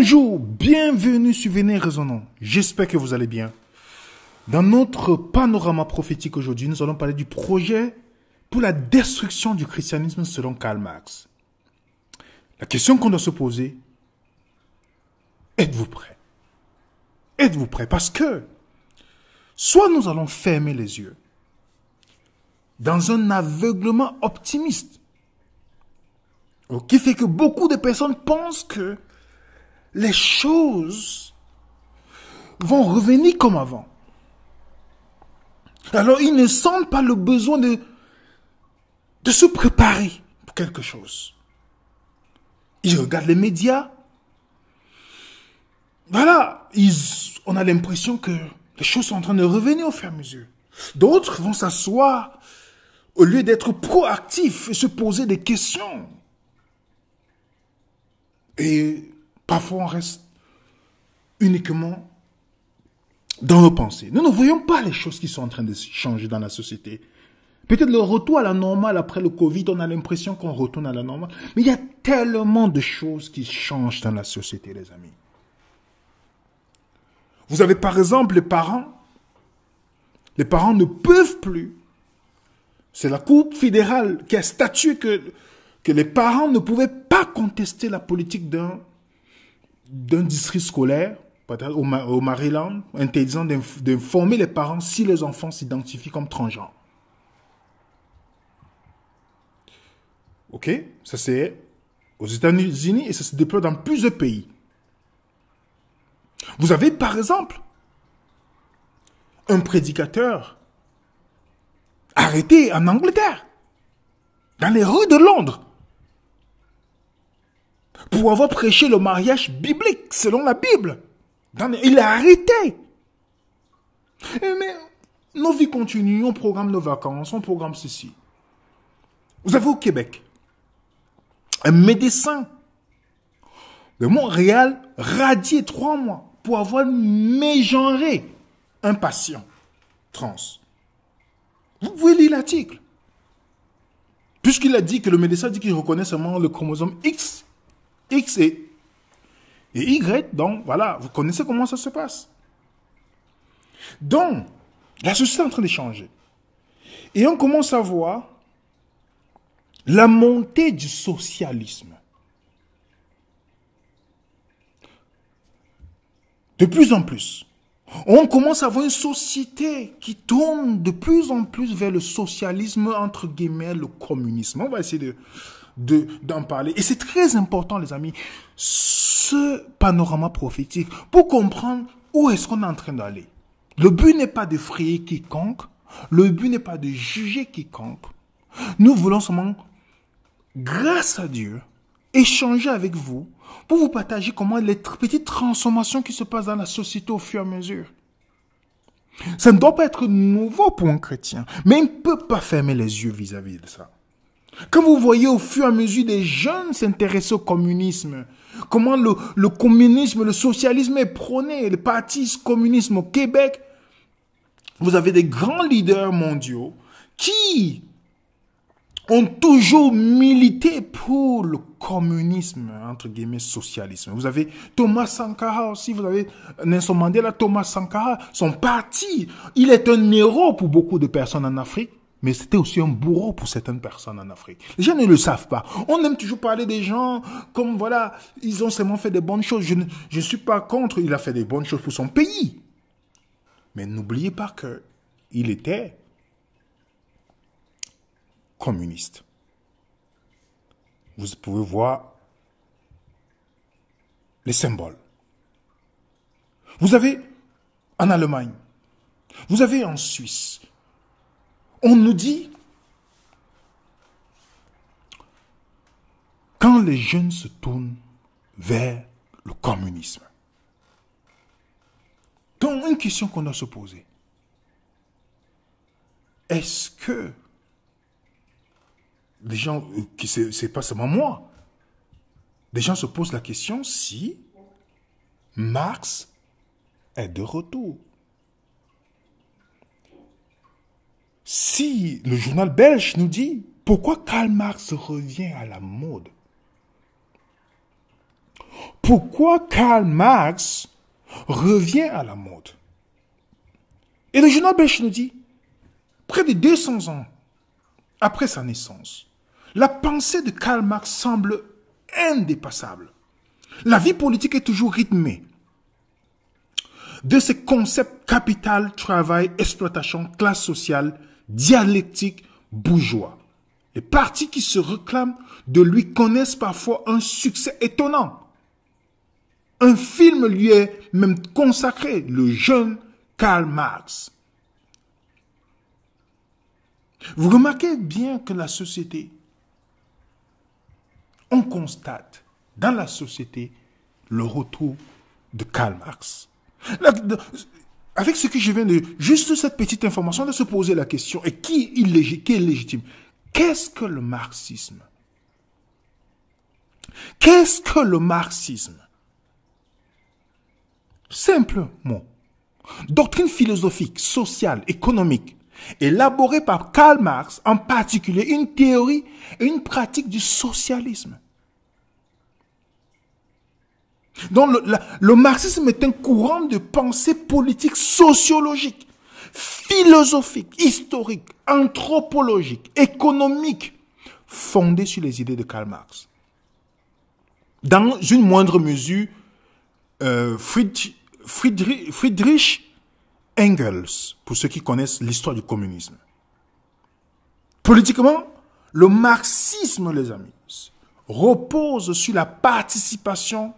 Bonjour, bienvenue sur Venez Raisonnons. J'espère que vous allez bien. Dans notre panorama prophétique aujourd'hui, nous allons parler du projet pour la destruction du christianisme selon Karl Marx. La question qu'on doit se poser, êtes-vous prêts? Êtes-vous prêts? Parce que, soit nous allons fermer les yeux dans un aveuglement optimiste, qui fait que beaucoup de personnes pensent que les choses vont revenir comme avant. Alors, ils ne sentent pas le besoin de se préparer pour quelque chose. Ils regardent les médias. Voilà, on a l'impression que les choses sont en train de revenir au fur et à mesure. D'autres vont s'asseoir au lieu d'être proactifs et se poser des questions. Et parfois, on reste uniquement dans nos pensées. Nous ne voyons pas les choses qui sont en train de changer dans la société. Peut-être le retour à la normale après le Covid, on a l'impression qu'on retourne à la normale. Mais il y a tellement de choses qui changent dans la société, les amis. Vous avez par exemple les parents. Les parents ne peuvent plus. C'est la Cour fédérale qui a statué que les parents ne pouvaient pas contester la politique d'un district scolaire, peut-être au Maryland, interdisant d'informer les parents si les enfants s'identifient comme transgenres. Ok? Ça c'est aux États-Unis et ça se déploie dans plusieurs pays. Vous avez par exemple un prédicateur arrêté en Angleterre, dans les rues de Londres, pour avoir prêché le mariage biblique selon la Bible. Il est arrêté. Mais nos vies continuent, on programme nos vacances, on programme ceci. Vous avez au Québec un médecin de Montréal radié 3 mois pour avoir mégenré un patient trans. Vous pouvez lire l'article. Puisqu'il a dit que le médecin dit qu'il reconnaît seulement le chromosome X et Y, donc voilà, vous connaissez comment ça se passe. Donc, la société est en train de changer. Et on commence à voir la montée du socialisme. De plus en plus, on commence à voir une société qui tourne de plus en plus vers le socialisme, entre guillemets, le communisme. On va essayer d'en parler. Et c'est très important, les amis, ce panorama prophétique, pour comprendre où est-ce qu'on est en train d'aller. Le but n'est pas de frayer quiconque, le but n'est pas de juger quiconque. Nous voulons seulement, grâce à Dieu, échanger avec vous pour vous partager comment les petites transformations qui se passent dans la société au fur et à mesure. Ça ne doit pas être nouveau pour un chrétien, mais il ne peut pas fermer les yeux vis-à-vis de ça. Quand vous voyez au fur et à mesure des jeunes s'intéresser au communisme, comment le communisme, le socialisme est prôné, le parti communisme au Québec, vous avez des grands leaders mondiaux qui ont toujours milité pour le communisme, entre guillemets, socialisme. Vous avez Thomas Sankara aussi, vous avez Nelson Mandela, Thomas Sankara, son parti, il est un héros pour beaucoup de personnes en Afrique. Mais c'était aussi un bourreau pour certaines personnes en Afrique. Les gens ne le savent pas. On aime toujours parler des gens comme, voilà, ils ont seulement fait des bonnes choses. Je ne suis pas contre, il a fait des bonnes choses pour son pays. Mais n'oubliez pas qu'il était communiste. Vous pouvez voir les symboles. Vous avez en Allemagne, vous avez en Suisse. On nous dit, quand les jeunes se tournent vers le communisme. Donc, une question qu'on doit se poser. Est-ce que les gens, c'est pas seulement moi, les gens se posent la question si Marx est de retour. Si le journal belge nous dit pourquoi Karl Marx revient à la mode, pourquoi Karl Marx revient à la mode. Et le journal belge nous dit, près de 200 ans après sa naissance, la pensée de Karl Marx semble indépassable. La vie politique est toujours rythmée de ces concepts capital, travail, exploitation, classe sociale, dialectique, bourgeois. Les partis qui se réclament de lui connaissent parfois un succès étonnant. Un film lui est même consacré, le jeune Karl Marx. Vous remarquez bien que la société, on constate dans la société le retour de Karl Marx. Avec ce que je viens de... Juste cette petite information, de se poser la question, et qui est légitime? Qu'est-ce que le marxisme? Qu'est-ce que le marxisme? Simple mot. Doctrine philosophique, sociale, économique, élaborée par Karl Marx, en particulier une théorie et une pratique du socialisme. Donc le marxisme est un courant de pensée politique, sociologique, philosophique, historique, anthropologique, économique, fondé sur les idées de Karl Marx. Dans une moindre mesure, Friedrich Engels, pour ceux qui connaissent l'histoire du communisme. Politiquement, le marxisme, les amis, repose sur la participation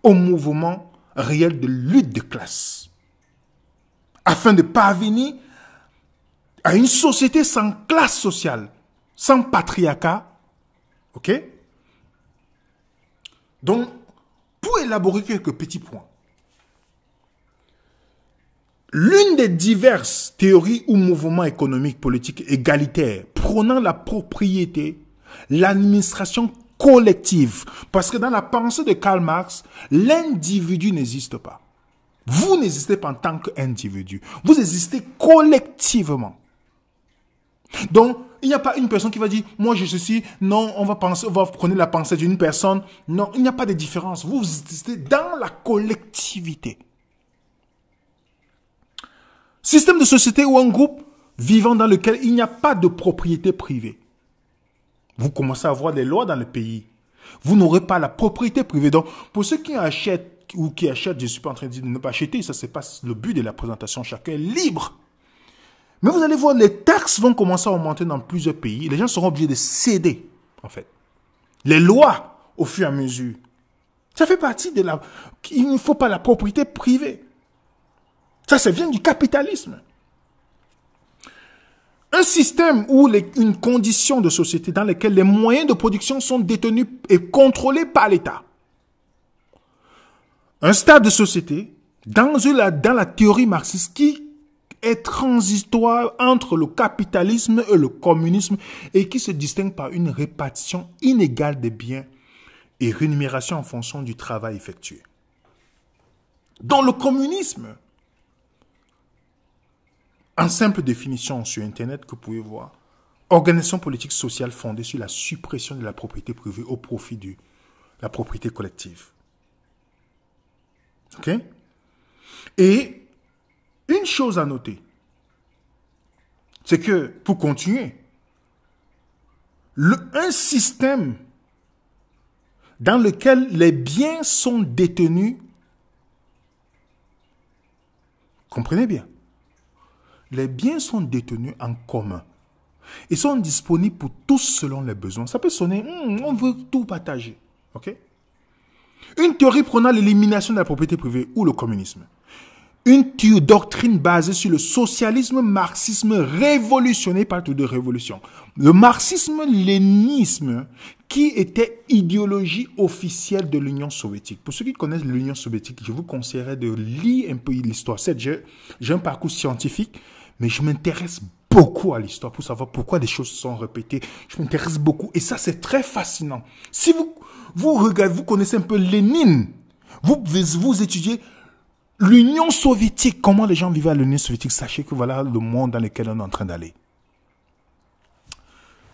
au mouvement réel de lutte de classe, afin de parvenir à une société sans classe sociale, sans patriarcat. Ok? Donc, pour élaborer quelques petits points, l'une des diverses théories ou mouvements économiques, politiques égalitaires prônant la propriété, l'administration collective. Parce que dans la pensée de Karl Marx, l'individu n'existe pas. Vous n'existez pas en tant qu'individu. Vous existez collectivement. Donc, il n'y a pas une personne qui va dire, moi je suis ceci, non, on va prendre la pensée d'une personne. Non, il n'y a pas de différence. Vous existez dans la collectivité. Système de société ou un groupe vivant dans lequel il n'y a pas de propriété privée. Vous commencez à avoir des lois dans le pays. Vous n'aurez pas la propriété privée. Donc, pour ceux qui achètent ou qui achètent, je ne suis pas en train de dire de ne pas acheter, ça c'est pas le but de la présentation, chacun est libre. Mais vous allez voir, les taxes vont commencer à augmenter dans plusieurs pays. Les gens seront obligés de céder, en fait. Les lois, au fur et à mesure. Ça fait partie de la... Il ne faut pas la propriété privée. Ça vient du capitalisme. Un système ou une condition de société dans laquelle les moyens de production sont détenus et contrôlés par l'État. Un stade de société dans la théorie marxiste qui est transitoire entre le capitalisme et le communisme et qui se distingue par une répartition inégale des biens et rémunération en fonction du travail effectué. Dans le communisme, en simple définition sur Internet que vous pouvez voir, organisation politique sociale fondée sur la suppression de la propriété privée au profit de la propriété collective. Ok? Et une chose à noter, c'est que, pour continuer, un système dans lequel les biens sont détenus, comprenez bien, les biens sont détenus en commun. Ils sont disponibles pour tous selon les besoins. Ça peut sonner, on veut tout partager. Ok? Une théorie prônant l'élimination de la propriété privée ou le communisme. Une doctrine basée sur le socialisme, marxisme révolutionné par toutes deux révolutions. Le marxisme-léninisme qui était idéologie officielle de l'Union soviétique. Pour ceux qui connaissent l'Union soviétique, je vous conseillerais de lire un peu l'histoire. J'ai un parcours scientifique, mais je m'intéresse beaucoup à l'histoire pour savoir pourquoi les choses sont répétées. Je m'intéresse beaucoup et ça c'est très fascinant. Si vous regardez, vous connaissez un peu Lénine, vous étudiez l'Union soviétique, comment les gens vivaient à l'Union soviétique, sachez que voilà le monde dans lequel on est en train d'aller.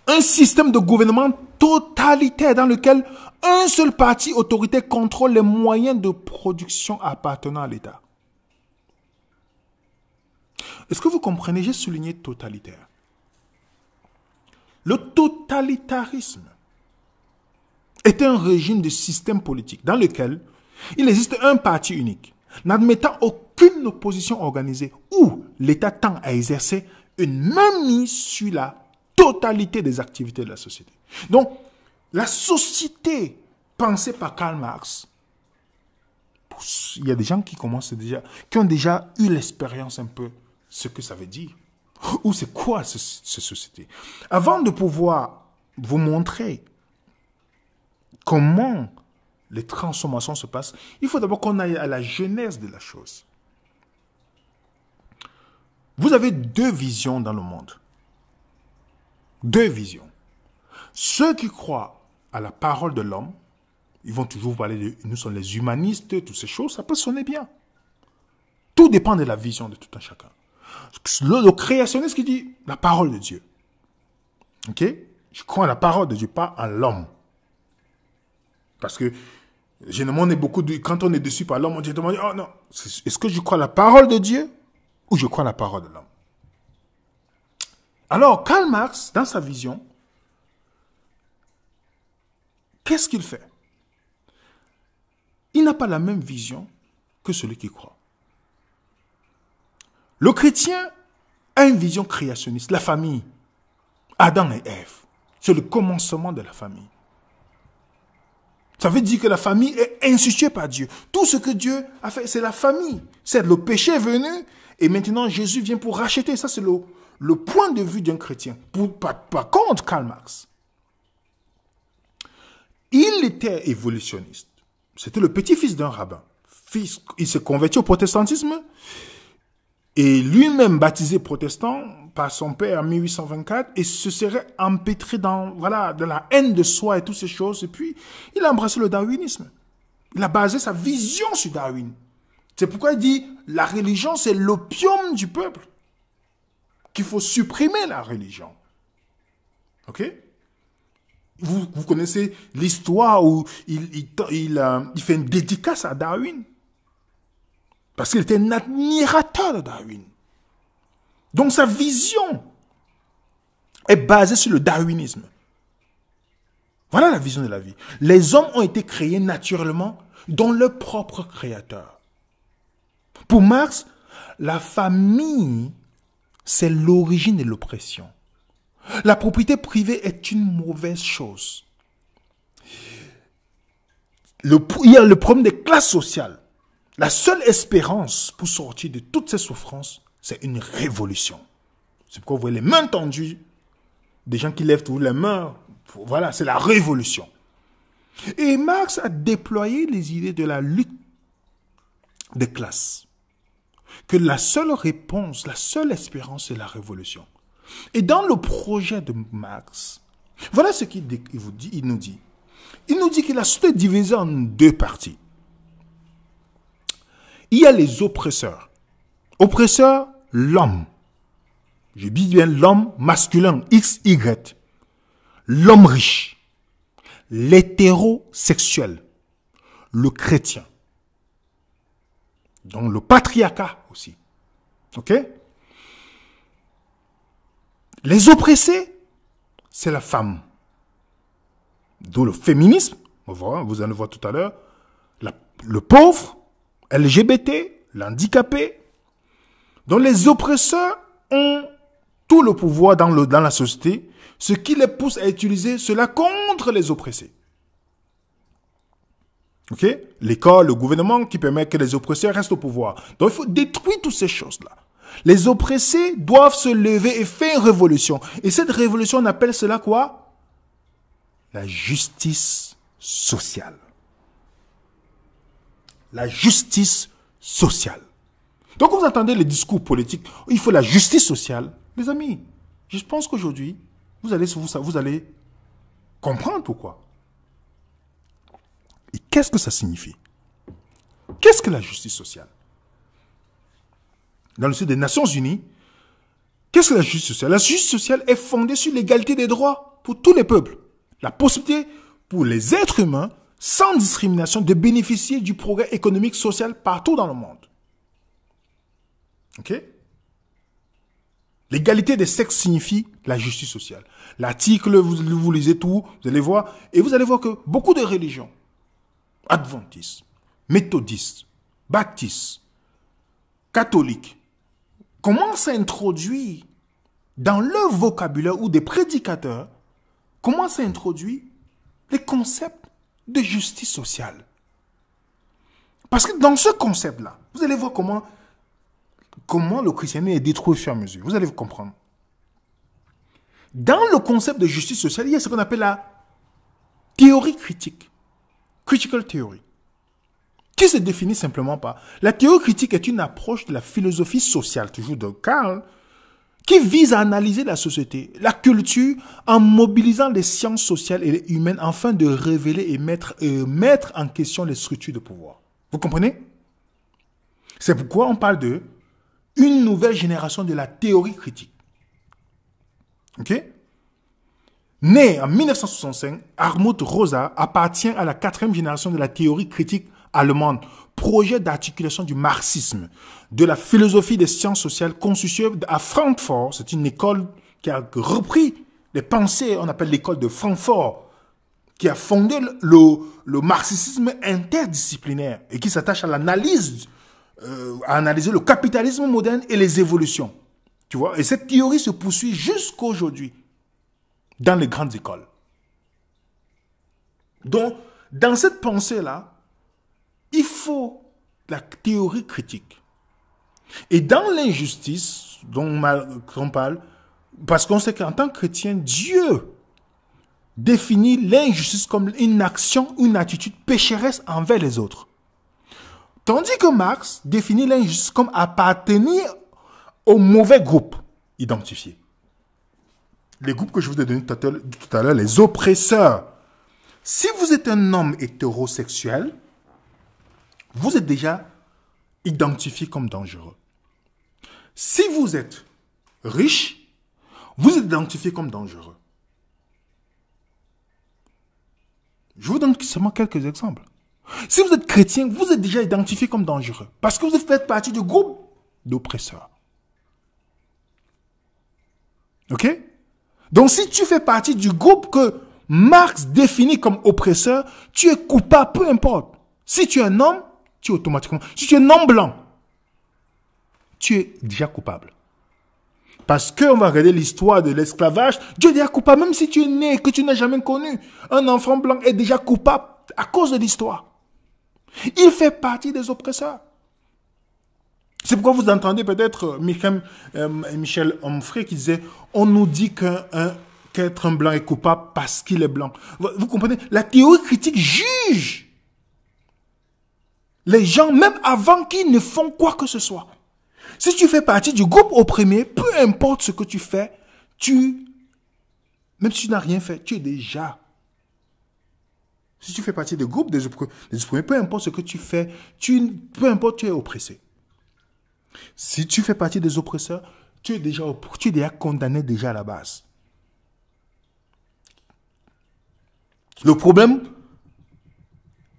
Un système de gouvernement totalitaire dans lequel un seul parti autoritaire contrôle les moyens de production appartenant à l'État. Est-ce que vous comprenez? J'ai souligné totalitaire. Le totalitarisme est un régime de système politique dans lequel il existe un parti unique, n'admettant aucune opposition organisée, où l'État tend à exercer une mainmise sur la totalité des activités de la société. Donc, la société pensée par Karl Marx, il y a des gens qui ont déjà eu l'expérience un peu ce que ça veut dire. Ou c'est quoi cette société? Avant de pouvoir vous montrer comment les transformations se passent, il faut d'abord qu'on aille à la genèse de la chose. Vous avez deux visions dans le monde. Deux visions. Ceux qui croient à la parole de l'homme, ils vont toujours parler de nous sommes les humanistes, toutes ces choses, ça peut sonner bien. Tout dépend de la vision de tout un chacun. Le créationniste qui dit la parole de Dieu. Ok? Je crois à la parole de Dieu, pas à l'homme. Parce que généralement, quand on est déçu par l'homme, on dit oh non, est-ce que je crois à la parole de Dieu ou je crois à la parole de l'homme? Alors, Karl Marx, dans sa vision, qu'est-ce qu'il fait? Il n'a pas la même vision que celui qui croit. Le chrétien a une vision créationniste. La famille, Adam et Ève, c'est le commencement de la famille. Ça veut dire que la famille est instituée par Dieu. Tout ce que Dieu a fait, c'est la famille. C'est le péché est venu et maintenant Jésus vient pour racheter. Ça, c'est le point de vue d'un chrétien. Par contre, Karl Marx, il était évolutionniste. C'était le petit-fils d'un rabbin. Il s'est converti au protestantisme et lui-même baptisé protestant par son père en 1824 et se serait empêtré dans la haine de soi et toutes ces choses. Et puis, il a embrassé le darwinisme. Il a basé sa vision sur Darwin. C'est pourquoi il dit la religion, c'est l'opium du peuple. Qu'il faut supprimer la religion. Ok? Vous connaissez l'histoire où il fait une dédicace à Darwin. Parce qu'il était un admirateur de Darwin. Donc sa vision est basée sur le darwinisme. Voilà la vision de la vie. Les hommes ont été créés naturellement dans leur propre créateur. Pour Marx, la famille, c'est l'origine de l'oppression. La propriété privée est une mauvaise chose. Il y a le problème des classes sociales. La seule espérance pour sortir de toutes ces souffrances, c'est une révolution. C'est pourquoi vous voyez les mains tendues, des gens qui lèvent toutes les mains. Voilà, c'est la révolution. Et Marx a déployé les idées de la lutte des classes. Que la seule réponse, la seule espérance, c'est la révolution. Et dans le projet de Marx, voilà ce qu'il nous dit. Il nous dit que la société est divisée en deux parties. Il y a les oppresseurs. Oppresseur, l'homme. Je dis bien l'homme masculin, XY. L'homme riche. L'hétérosexuel. Le chrétien. Donc le patriarcat aussi. Ok? Les oppressés, c'est la femme. D'où le féminisme, vous allez voir tout à l'heure. Le pauvre, LGBT, l'handicapé. Donc les oppresseurs ont tout le pouvoir dans la société, ce qui les pousse à utiliser cela contre les oppressés. Ok? L'école, le gouvernement qui permet que les oppresseurs restent au pouvoir. Donc il faut détruire toutes ces choses-là. Les oppressés doivent se lever et faire une révolution. Et cette révolution, on appelle cela quoi? La justice sociale. La justice sociale. Donc vous entendez les discours politiques, il faut la justice sociale. Les amis, je pense qu'aujourd'hui, vous allez comprendre pourquoi. Et qu'est-ce que ça signifie? Qu'est-ce que la justice sociale? Dans le sud des Nations Unies, qu'est-ce que la justice sociale? La justice sociale est fondée sur l'égalité des droits. pour tous les peuples. La possibilité pour les êtres humains, sans discrimination, de bénéficier du progrès économique, social partout dans le monde. Ok? L'égalité des sexes signifie la justice sociale. L'article, vous lisez tout, vous allez voir, et vous allez voir que beaucoup de religions, adventistes, méthodistes, baptistes, catholiques, commencent à introduire dans leur vocabulaire ou des prédicateurs, commencent à introduire les concepts de justice sociale. Parce que dans ce concept-là, vous allez voir comment le christianisme est détruit au fur et à mesure. Vous allez vous comprendre. Dans le concept de justice sociale, il y a ce qu'on appelle la théorie critique. Critical theory. Qui se définit simplement par... La théorie critique est une approche de la philosophie sociale, toujours de Karl, qui vise à analyser la société, la culture, en mobilisant les sciences sociales et humaines afin de révéler et mettre en question les structures de pouvoir. Vous comprenez? C'est pourquoi on parle de une nouvelle génération de la théorie critique. Ok? Né en 1965, Hartmut Rosa appartient à la 4e génération de la théorie critique allemande, projet d'articulation du marxisme, de la philosophie des sciences sociales constituée à Francfort. C'est une école qui a repris les pensées, on appelle l'école de Francfort, qui a fondé le marxisme interdisciplinaire et qui s'attache à l'analyse, à analyser le capitalisme moderne et les évolutions. Tu vois? Et cette théorie se poursuit jusqu'à aujourd'hui dans les grandes écoles. Donc, dans cette pensée-là, il faut la théorie critique. Et dans l'injustice dont on parle, parce qu'on sait qu'en tant que chrétien, Dieu définit l'injustice comme une action, une attitude pécheresse envers les autres. Tandis que Marx définit l'injustice comme appartenir au mauvais groupe identifié. Les groupes que je vous ai donnés tout à l'heure, les oppresseurs. Si vous êtes un homme hétérosexuel, vous êtes déjà identifié comme dangereux. Si vous êtes riche, vous êtes identifié comme dangereux. Je vous donne seulement quelques exemples. Si vous êtes chrétien, vous êtes déjà identifié comme dangereux parce que vous faites partie du groupe d'oppresseurs. Ok? Donc si tu fais partie du groupe que Marx définit comme oppresseur, tu es coupable, peu importe. Si tu es un homme, tu es automatiquement... Si tu es non blanc, tu es déjà coupable. Parce qu'on va regarder l'histoire de l'esclavage, Dieu est déjà coupable, même si tu es né, que tu n'as jamais connu. Un enfant blanc est déjà coupable à cause de l'histoire. Il fait partie des oppresseurs. C'est pourquoi vous entendez peut-être Michel Onfray qui disait « On nous dit qu'être un blanc est coupable parce qu'il est blanc. » Vous comprenez? La théorie critique juge les gens même avant qu'ils ne font quoi que ce soit. Si tu fais partie du groupe opprimé, peu importe ce que tu fais, même si tu n'as rien fait, tu es déjà. Si tu fais partie du groupe des opprimés, peu importe ce que tu fais, peu importe, tu es oppressé. Si tu fais partie des oppresseurs, tu es déjà condamné déjà à la base. Le problème,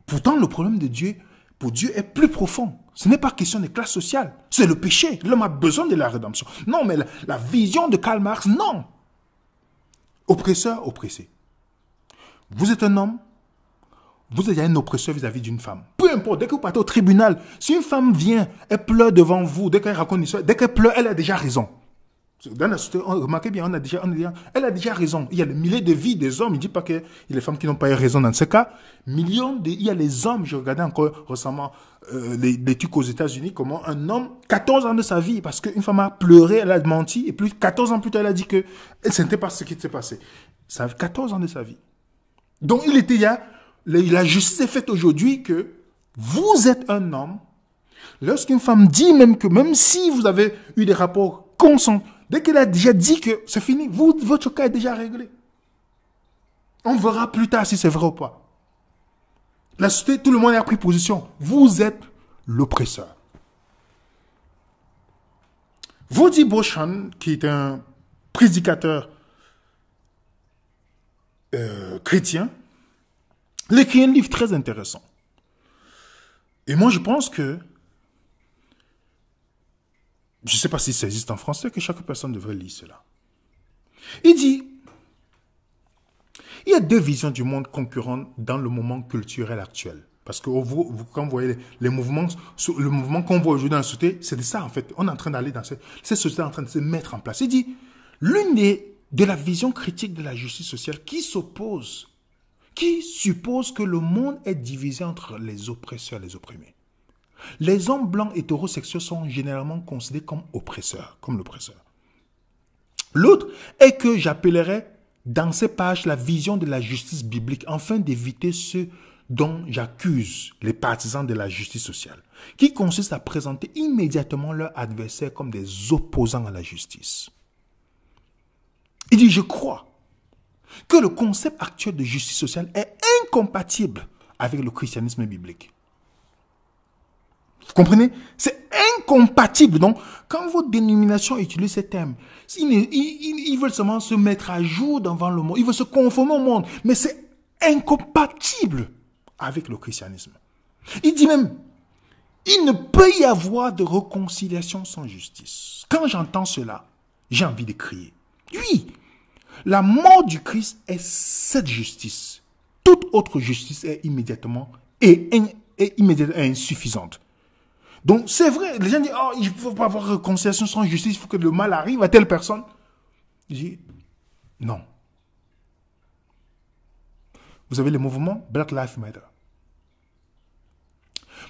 pourtant le problème de Dieu, pour Dieu est plus profond. Ce n'est pas question de classe sociale. C'est le péché. L'homme a besoin de la rédemption. Non, mais la vision de Karl Marx, non. Oppresseur, oppressé. Vous êtes un homme, vous êtes un oppresseur vis-à-vis d'une femme. Peu importe, dès que vous partez au tribunal, si une femme vient, elle pleure devant vous, dès qu'elle raconte une histoire, dès qu'elle pleure, elle a déjà raison. Dans la société, remarquez bien, elle a déjà raison. Il y a des milliers de vies des hommes. Il ne dit pas qu'il y a des femmes qui n'ont pas eu raison dans ce cas. Il y a les hommes, je regardais encore récemment l'étude aux États-Unis, comment un homme, 14 ans de sa vie, parce qu'une femme a pleuré, elle a menti, et plus 14 ans plus tard, elle a dit que ce n'était pas ce qui s'est passé. Ça fait 14 ans de sa vie. Donc, la justice est faite aujourd'hui que vous êtes un homme. Lorsqu'une femme dit même si vous avez eu des rapports consentants, dès qu'elle a déjà dit que c'est fini, votre cas est déjà réglé. On verra plus tard si c'est vrai ou pas. La société, tout le monde a pris position. Vous êtes l'oppresseur. Voddie Bauckham, qui est un prédicateur chrétien, il écrit un livre très intéressant. Et moi, je pense que, je ne sais pas si ça existe en français, que chaque personne devrait lire cela. Il dit, il y a deux visions du monde concurrentes dans le moment culturel actuel. Parce que quand vous voyez les mouvements, le mouvement qu'on voit aujourd'hui dans la société, c'est de ça en fait. On est en train d'aller dans cette société en train de se mettre en place. Il dit, l'une de la vision critique de la justice sociale qui suppose que le monde est divisé entre les oppresseurs et les opprimés. Les hommes blancs hétérosexuels sont généralement considérés comme oppresseurs, comme l'oppresseur. L'autre est que j'appellerais dans ces pages la vision de la justice biblique, afin d'éviter ce dont j'accuse les partisans de la justice sociale, qui consiste à présenter immédiatement leurs adversaires comme des opposants à la justice. Il dit, je crois que le concept actuel de justice sociale est incompatible avec le christianisme biblique. Vous comprenez? C'est incompatible. Donc, quand vos dénominations utilisent ces termes, ils veulent seulement se mettre à jour devant le monde. Ils veulent se conformer au monde. Mais c'est incompatible avec le christianisme. Il dit même, il ne peut y avoir de réconciliation sans justice. Quand j'entends cela, j'ai envie de crier. Oui, la mort du Christ est cette justice. Toute autre justice est immédiatement insuffisante. Donc, c'est vrai, les gens disent, oh, il ne faut pas avoir réconciliation sans justice, il faut que le mal arrive à telle personne. Je dis, non. Vous avez le mouvement Black Lives Matter.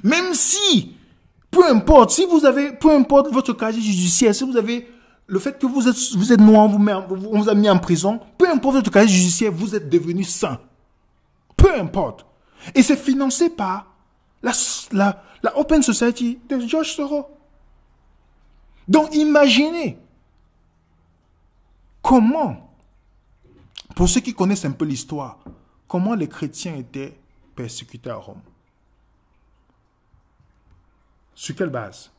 Même si, peu importe votre casier judiciaire, si vous avez le fait que vous êtes noir, on vous a mis en prison, peu importe votre casier judiciaire, vous êtes devenu saint. Peu importe. Et c'est financé par la Open Society de George Soros. Donc imaginez comment, pour ceux qui connaissent un peu l'histoire, comment les chrétiens étaient persécutés à Rome. Sur quelle base?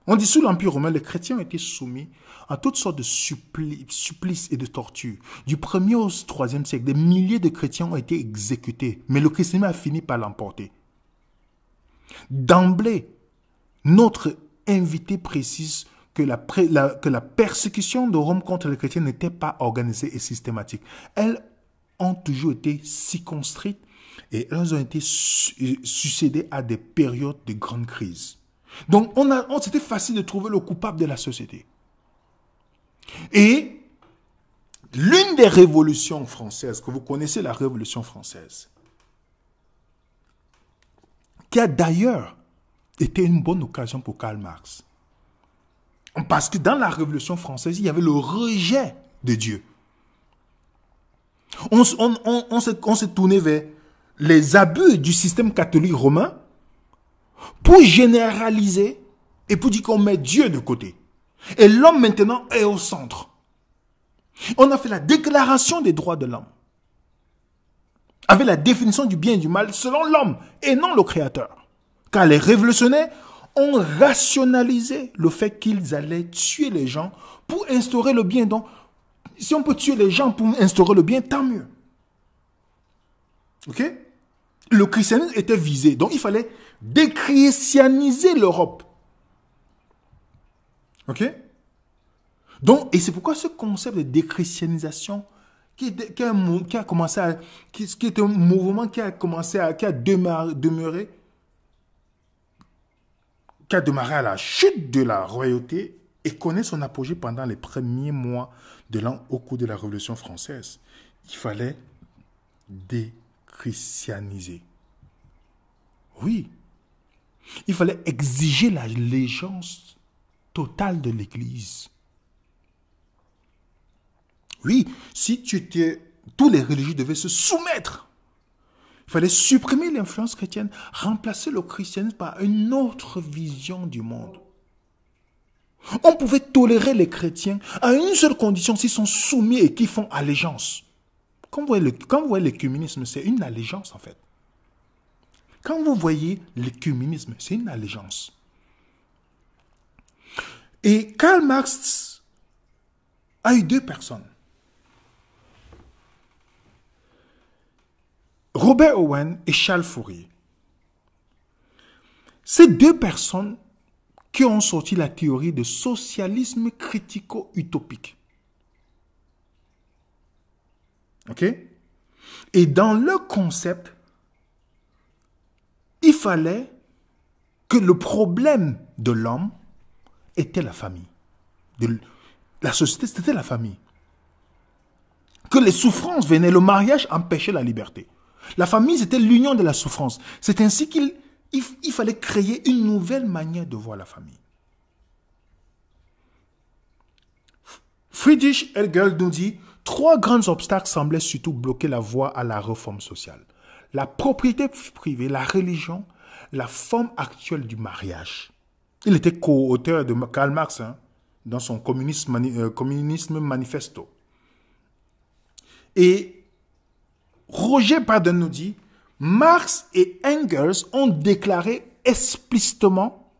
On dit sous l'Empire romain, les chrétiens ont été soumis à toutes sortes de supplices et de tortures. Du 1er au 3e siècle, des milliers de chrétiens ont été exécutés, mais le christianisme a fini par l'emporter. D'emblée, notre invité précise que la persécution de Rome contre les chrétiens n'était pas organisée et systématique. Elles ont toujours été circonscrites et elles ont été succédées à des périodes de grandes crises. Donc, c'était facile de trouver le coupable de la société. Et l'une des révolutions françaises, que vous connaissez la Révolution française, qui a d'ailleurs été une bonne occasion pour Karl Marx. Parce que dans la Révolution française, il y avait le rejet de Dieu. On s'est tourné vers les abus du système catholique romain pour généraliser et pour dire qu'on met Dieu de côté. Et l'homme maintenant est au centre. On a fait la déclaration des droits de l'homme, avec la définition du bien et du mal selon l'homme et non le créateur. Car les révolutionnaires ont rationalisé le fait qu'ils allaient tuer les gens pour instaurer le bien. Donc, si on peut tuer les gens pour instaurer le bien, tant mieux. Ok? Le christianisme était visé. Donc, il fallait déchristianiser l'Europe. Ok? Donc, et c'est pourquoi ce concept de déchristianisation qui était un mouvement qui a démarré à la chute de la royauté et connaît son apogée pendant les premiers mois de l'an au cours de la Révolution française. Il fallait déchristianiser. Oui. Il fallait exiger l'allégeance totale de l'Église. Oui, tous les religieux devaient se soumettre. Il fallait supprimer l'influence chrétienne, remplacer le christianisme par une autre vision du monde. On pouvait tolérer les chrétiens à une seule condition, s'ils sont soumis et qu'ils font allégeance. Quand vous voyez l'écuménisme, c'est une allégeance en fait. Quand vous voyez l'écuménisme, c'est une allégeance. Et Karl Marx a eu deux personnes Robert Owen et Charles Fourier. Ces deux personnes qui ont sorti la théorie de socialisme critico-utopique. OK? Et dans leur concept, il fallait que le problème de l'homme était la famille. La société, c'était la famille. Que les souffrances venaient, le mariage empêchait la liberté. La famille, c'était l'union de la souffrance. C'est ainsi qu'il fallait créer une nouvelle manière de voir la famille. Friedrich Engels nous dit, 3 grands obstacles semblaient surtout bloquer la voie à la réforme sociale. La propriété privée, la religion, la forme actuelle du mariage. Il était co-auteur de Karl Marx dans son communisme manifesto. Et Roger Bardin nous dit, Marx et Engels ont déclaré explicitement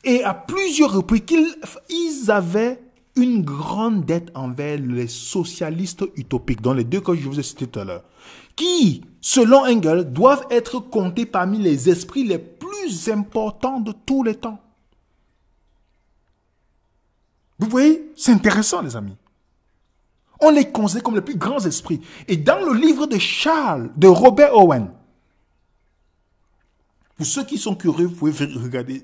et à plusieurs reprises qu'ils avaient une grande dette envers les socialistes utopiques, dont les deux que je vous ai cités tout à l'heure, qui, selon Engels, doivent être comptés parmi les esprits les plus importants de tous les temps. Vous voyez, c'est intéressant, les amis. On les considère comme les plus grands esprits. Et dans le livre de Robert Owen, pour ceux qui sont curieux, vous pouvez regarder,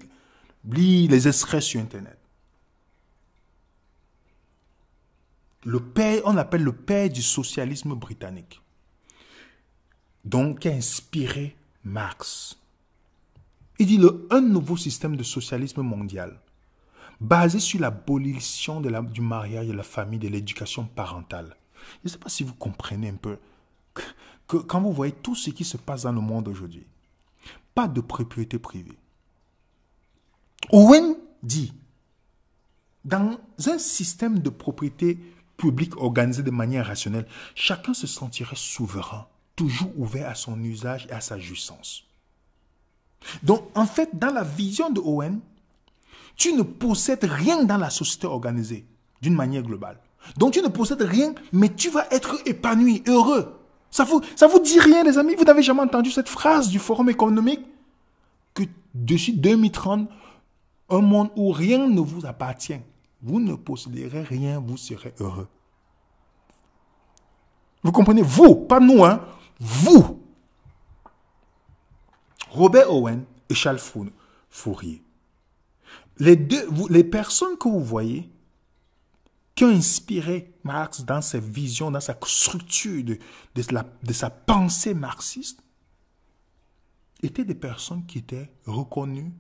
lire les extraits sur Internet. Le père, on l'appelle le père du socialisme britannique. Donc, qui a inspiré Marx. Il dit un nouveau système de socialisme mondial, basé sur l'abolition du mariage, de la famille, de l'éducation parentale. Je ne sais pas si vous comprenez un peu que quand vous voyez tout ce qui se passe dans le monde aujourd'hui, pas de propriété privée. Owen dit, dans un système de propriété publique organisé de manière rationnelle, chacun se sentirait souverain, toujours ouvert à son usage et à sa jouissance. Donc, en fait, dans la vision de Owen, tu ne possèdes rien dans la société organisée, d'une manière globale. Donc, tu ne possèdes rien, mais tu vas être épanoui, heureux. Ça vous dit rien, les amis? Vous n'avez jamais entendu cette phrase du Forum économique? Que d'ici 2030, un monde où rien ne vous appartient. Vous ne posséderez rien, vous serez heureux. Vous comprenez? Vous, pas nous, hein? Vous. Robert Owen et Charles Fourier. Les personnes que vous voyez, qui ont inspiré Marx dans sa vision, dans sa structure de sa pensée marxiste, étaient des personnes qui étaient reconnues.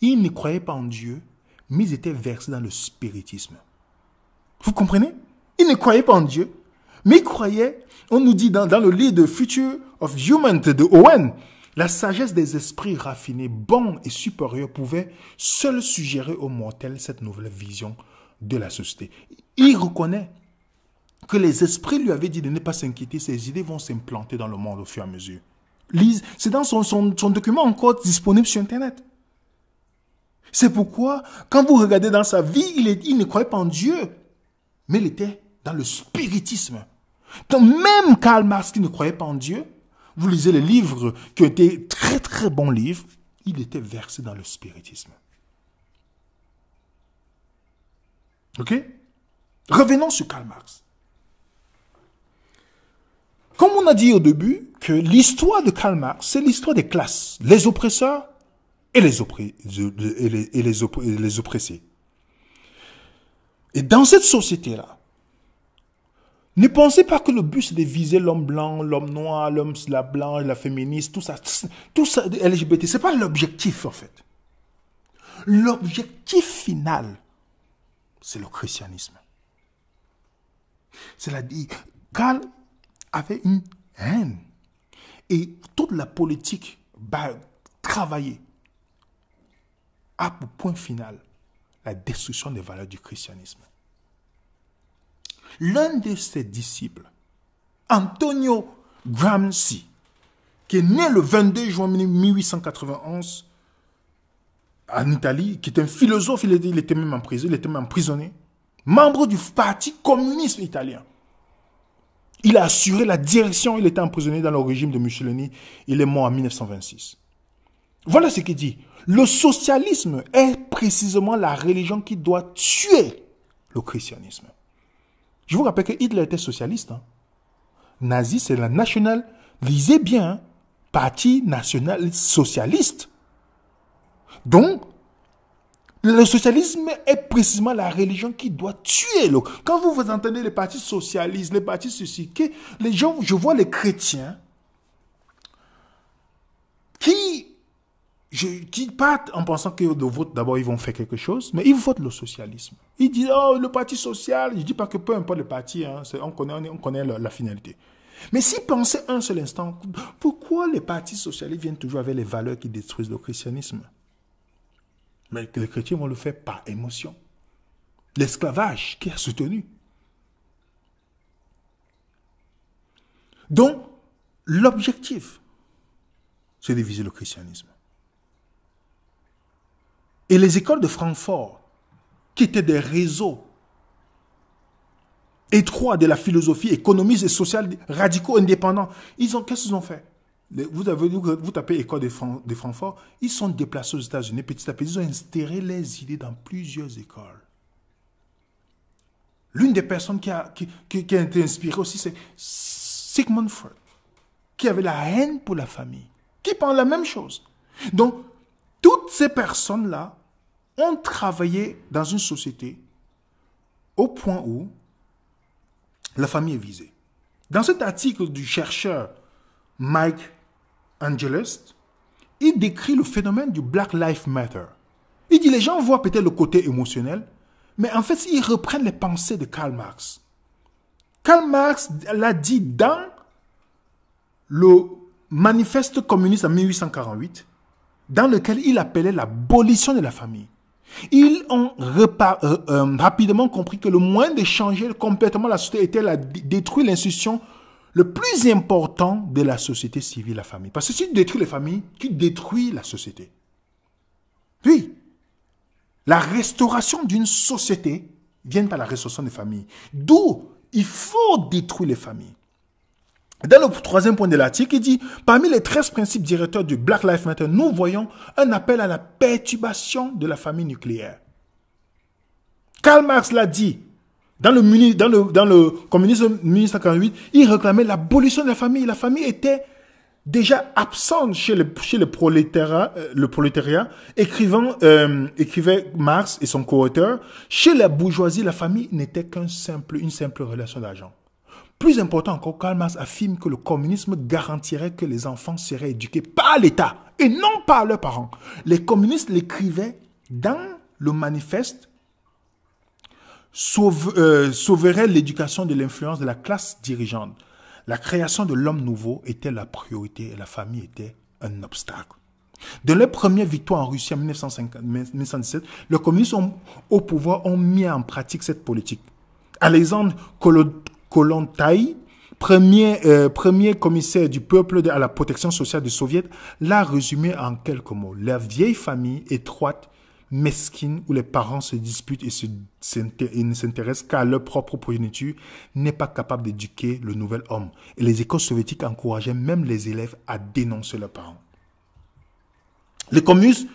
Ils ne croyaient pas en Dieu, mais ils étaient versés dans le spiritisme. Vous comprenez? Ils ne croyaient pas en Dieu, mais ils croyaient, on nous dit dans le livre de Future of Human de Owen, la sagesse des esprits raffinés, bons et supérieurs pouvait seul suggérer aux mortels cette nouvelle vision de la société. Il reconnaît que les esprits lui avaient dit de ne pas s'inquiéter, ces idées vont s'implanter dans le monde au fur et à mesure. C'est dans son document encore disponible sur Internet. C'est pourquoi, quand vous regardez dans sa vie, il ne croyait pas en Dieu, mais il était dans le spiritisme. Donc même Karl Marx, qui ne croyait pas en Dieu, vous lisez les livres qui ont été très très bons livres, il était versé dans le spiritisme. Ok? Revenons sur Karl Marx. Comme on a dit au début, que l'histoire de Karl Marx, c'est l'histoire des classes, les oppresseurs et les oppressés. Et dans cette société-là, ne pensez pas que le but c'est de viser l'homme blanc, l'homme noir, la blanche, la féministe, tout ça LGBT. C'est pas l'objectif en fait. L'objectif final, c'est le christianisme. C'est-à-dire, Karl avait une haine et toute la politique travaillée a pour point final la destruction des valeurs du christianisme. L'un de ses disciples, Antonio Gramsci, qui est né le 22 juin 1891 en Italie, qui est un philosophe, il était même en prison, il était même emprisonné, membre du Parti communiste italien. Il a assuré la direction. Il était emprisonné dans le régime de Mussolini. Il est mort en 1926. Voilà ce qu'il dit. Le socialisme est précisément la religion qui doit tuer le christianisme. Je vous rappelle que Hitler était socialiste. Hein. Nazi, c'est la nationale, lisez bien, hein, parti national socialiste. Donc, le socialisme est précisément la religion qui doit tuer. Quand vous entendez les partis socialistes, les partis ceci, les gens, je vois les chrétiens qui partent en pensant que le vote, d'abord, ils vont faire quelque chose, mais ils votent le socialisme. Ils disent, oh, le parti social, je ne dis pas que peu importe le parti, hein, on connaît la finalité. Mais s'ils pensaient un seul instant, pourquoi les partis socialistes viennent toujours avec les valeurs qui détruisent le christianisme? Mais les chrétiens vont le faire par émotion. L'esclavage qui a soutenu. Donc, l'objectif, c'est de viser le christianisme. Et les écoles de Francfort, qui étaient des réseaux étroits de la philosophie économiste et sociale radicaux indépendants, qu'est-ce qu'ils ont fait? Vous tapez école de Francfort, ils sont déplacés aux États-Unis, petit à petit, ils ont instauré les idées dans plusieurs écoles. L'une des personnes qui a été inspirée aussi, c'est Sigmund Freud, qui avait la haine pour la famille, qui pense la même chose. Donc, toutes ces personnes-là ont travaillé dans une société au point où la famille est visée. Dans cet article du chercheur Mike Angelus, il décrit le phénomène du Black Lives Matter. Il dit les gens voient peut-être le côté émotionnel, mais en fait, ils reprennent les pensées de Karl Marx. Karl Marx l'a dit dans le manifeste communiste en 1848, dans lequel il appelait l'abolition de la famille. Ils ont rapidement compris que le moyen de changer complètement la société était de détruire l'institution le plus important de la société civile, la famille. Parce que si tu détruis les familles, tu détruis la société. Oui. La restauration d'une société vient par la restauration des familles. D'où il faut détruire les familles. Dans le troisième point de l'article, il dit, parmi les 13 principes directeurs du Black Lives Matter, nous voyons un appel à la perturbation de la famille nucléaire. Karl Marx l'a dit, dans le communisme 1948, il réclamait l'abolition de la famille. La famille était déjà absente chez le prolétariat, écrivait Marx et son co-auteur. Chez la bourgeoisie, la famille n'était qu'une simple relation d'argent. Plus important encore, Karl Marx affirme que le communisme garantirait que les enfants seraient éduqués par l'État et non par leurs parents. Les communistes l'écrivaient dans le manifeste sauverait l'éducation de l'influence de la classe dirigeante. La création de l'homme nouveau était la priorité et la famille était un obstacle. De leur première victoire en Russie en 1917, les communistes au pouvoir ont mis en pratique cette politique. Alexandre Kollontai, premier commissaire du peuple à la protection sociale du Soviet, l'a résumé en quelques mots. La vieille famille étroite, mesquine, où les parents se disputent et ne s'intéressent qu'à leur propre progéniture, n'est pas capable d'éduquer le nouvel homme. Et les écoles soviétiques encourageaient même les élèves à dénoncer leurs parents. Les communistes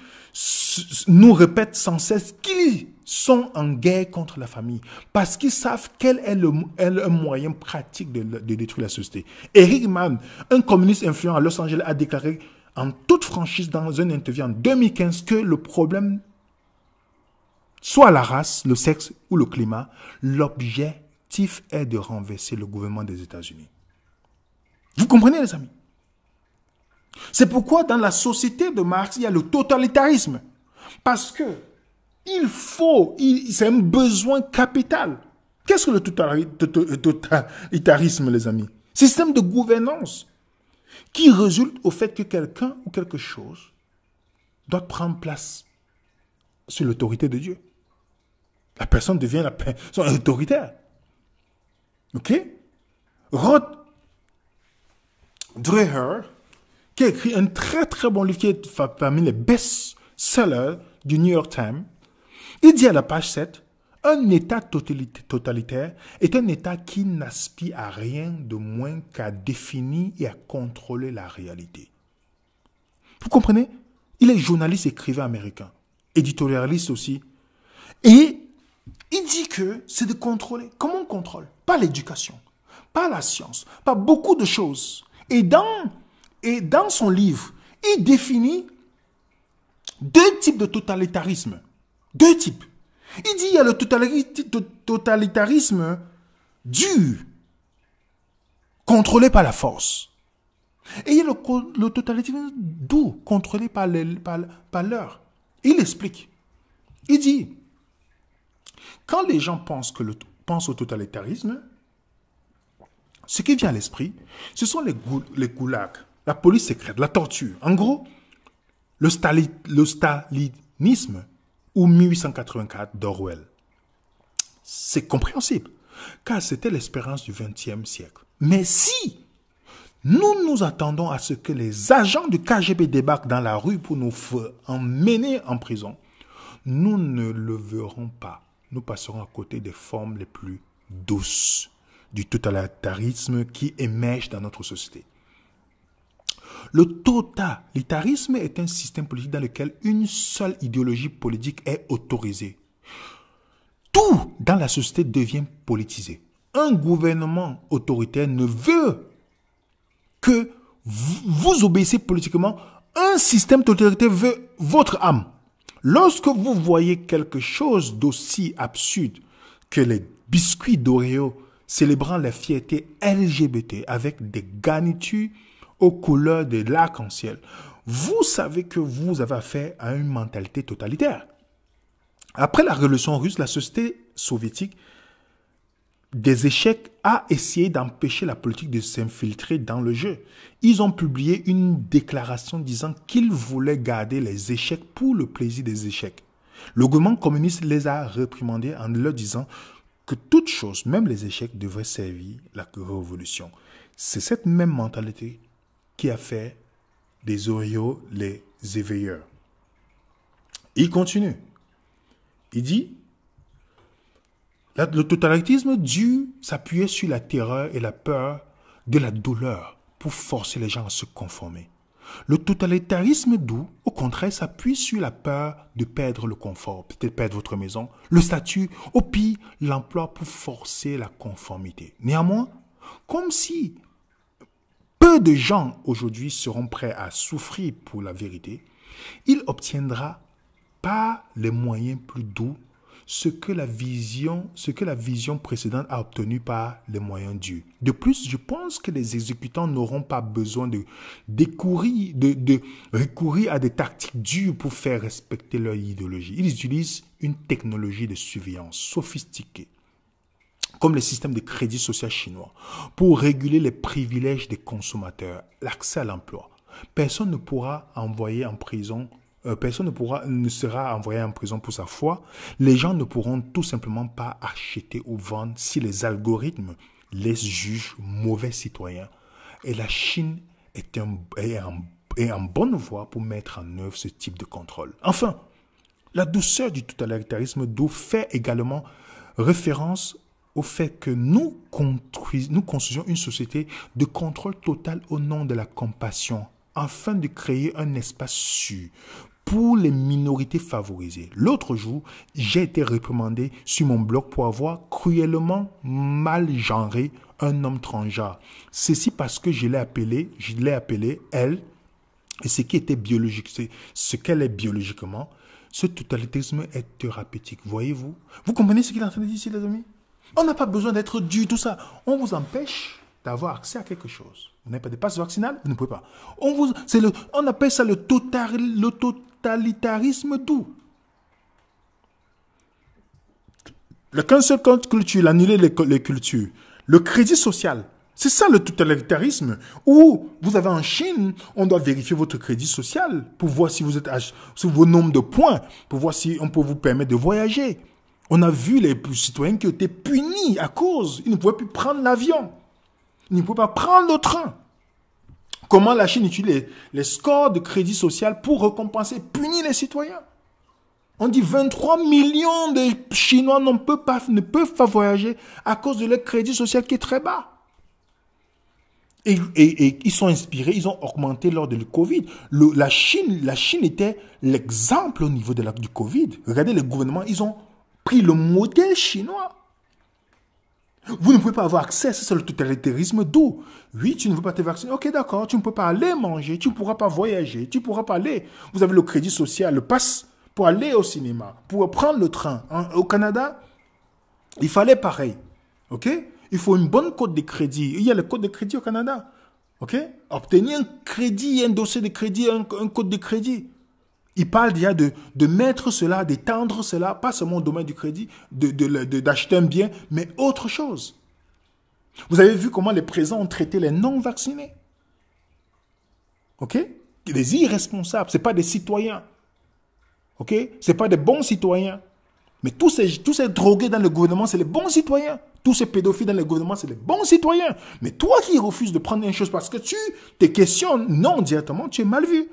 nous répètent sans cesse qu'ils sont en guerre contre la famille parce qu'ils savent quel est un moyen pratique de détruire la société. Eric Mann, un communiste influent à Los Angeles, a déclaré en toute franchise dans une interview en 2015 que le problème, soit la race, le sexe ou le climat, l'objectif est de renverser le gouvernement des États-Unis. Vous comprenez, les amis? C'est pourquoi dans la société de Marx, il y a le totalitarisme. Parce que c'est un besoin capital. Qu'est-ce que le totalitarisme, les amis? Système de gouvernance qui résulte au fait que quelqu'un ou quelque chose doit prendre place sur l'autorité de Dieu. La personne devient son autoritaire. Ok? Rod Dreher, qui a écrit un très très bon livre qui est parmi les best-sellers du New York Times, il dit à la page 7, Un État totalitaire est un État qui n'aspire à rien de moins qu'à définir et à contrôler la réalité. Vous comprenez? Il est journaliste, écrivain américain, éditorialiste aussi. Et il dit que c'est de contrôler. Comment on contrôle? Pas l'éducation, pas la science, pas beaucoup de choses. Et dans son livre, il définit deux types de totalitarisme. Deux types. Il dit qu'il y a le totalitarisme dur, contrôlé par la force. Et il y a le totalitarisme doux, contrôlé par l'heure. Il explique. Il dit, quand les gens pensent au totalitarisme, ce qui vient à l'esprit, ce sont les goulags, la police secrète, la torture. En gros, le stalinisme ou 1884 d'Orwell. C'est compréhensible, car c'était l'espérance du XXe siècle. Mais si nous nous attendons à ce que les agents du KGB débarquent dans la rue pour nous emmener en prison, nous ne le verrons pas. Nous passerons à côté des formes les plus douces du totalitarisme qui émerge dans notre société. Le totalitarisme est un système politique dans lequel une seule idéologie politique est autorisée. Tout dans la société devient politisé. Un gouvernement autoritaire ne veut que vous obéissez politiquement. Un système totalitaire veut votre âme. Lorsque vous voyez quelque chose d'aussi absurde que les biscuits d'Oreo célébrant la fierté LGBT avec des garnitures aux couleurs de l'arc-en-ciel, vous savez que vous avez affaire à une mentalité totalitaire. Après la Révolution russe, la société soviétique des échecs a essayé d'empêcher la politique de s'infiltrer dans le jeu. Ils ont publié une déclaration disant qu'ils voulaient garder les échecs pour le plaisir des échecs. Le gouvernement communiste les a réprimandés en leur disant que toute chose, même les échecs, devraient servir la révolution. C'est cette même mentalité qui a fait des Oreos les éveilleurs. Il continue. Il dit, le totalitarisme dut s'appuyer sur la terreur et la peur de la douleur pour forcer les gens à se conformer. Le totalitarisme doux, au contraire, s'appuie sur la peur de perdre le confort, peut-être perdre votre maison, le statut, au pire, l'emploi pour forcer la conformité. Néanmoins, comme si peu de gens aujourd'hui seront prêts à souffrir pour la vérité, il obtiendra par les moyens plus doux ce que la vision précédente a obtenu par les moyens durs. De plus, je pense que les exécutants n'auront pas besoin de recourir à des tactiques dures pour faire respecter leur idéologie. Ils utilisent une technologie de surveillance sophistiquée, comme le système de crédit social chinois, pour réguler les privilèges des consommateurs, l'accès à l'emploi. Personne ne sera envoyé en prison pour sa foi. Les gens ne pourront tout simplement pas acheter ou vendre si les algorithmes les jugent mauvais citoyens. Et la Chine est en bonne voie pour mettre en œuvre ce type de contrôle. Enfin, la douceur du totalitarisme fait également référence au fait que nous construisons une société de contrôle total au nom de la compassion, afin de créer un espace sûr pour les minorités favorisées. L'autre jour, j'ai été réprimandé sur mon blog pour avoir cruellement mal genré un homme transgenre. Ceci parce que je l'ai appelé elle, et ce qui était biologique, c'est ce qu'elle est biologiquement. Ce totalitarisme est thérapeutique, voyez-vous? Vous comprenez ce qu'il est en train de dire ici, les amis? On n'a pas besoin d'être dur, tout ça. On vous empêche d'avoir accès à quelque chose. Vous n'avez pas de passe vaccinal, vous ne pouvez pas. On appelle ça le totalitarisme doux. Le cancel culture, annuler les cultures. Le crédit social. C'est ça le totalitarisme. Où vous avez en Chine, on doit vérifier votre crédit social pour voir si vous êtes sur vos nombres de points, pour voir si on peut vous permettre de voyager. On a vu les citoyens qui ont été punis à cause. Ils ne pouvaient plus prendre l'avion. Ils ne pouvaient pas prendre le train. Comment la Chine utilise les scores de crédit social pour récompenser, punir les citoyens. On dit 23 millions de Chinois ne peuvent pas voyager à cause de leur crédit social qui est très bas. Et ils sont inspirés, ils ont augmenté lors de le Covid. La Chine était l'exemple au niveau du Covid. Regardez les gouvernements, ils ont pris le modèle chinois. Vous ne pouvez pas avoir accès, c'est le totalitarisme d'où? Oui, tu ne veux pas te vacciner. Ok, d'accord, tu ne peux pas aller manger, tu ne pourras pas voyager, tu ne pourras pas aller. Vous avez le crédit social, le pass pour aller au cinéma, pour prendre le train. Au Canada, il fallait pareil. Ok? Il faut une bonne cote de crédit. Il y a le code de crédit au Canada. Ok? Obtenir un crédit, un dossier de crédit, un code de crédit. Il parle déjà de mettre cela, d'étendre cela, pas seulement au domaine du crédit, d'acheter un bien, mais autre chose. Vous avez vu comment les présents ont traité les non-vaccinés. Ok? Des irresponsables, ce pas des citoyens. Ok? Ce pas des bons citoyens. Mais tous ces drogués dans le gouvernement, c'est les bons citoyens. Tous ces pédophiles dans le gouvernement, c'est les bons citoyens. Mais toi qui refuses de prendre une chose parce que tu te questionnes, non, directement, tu es mal vu.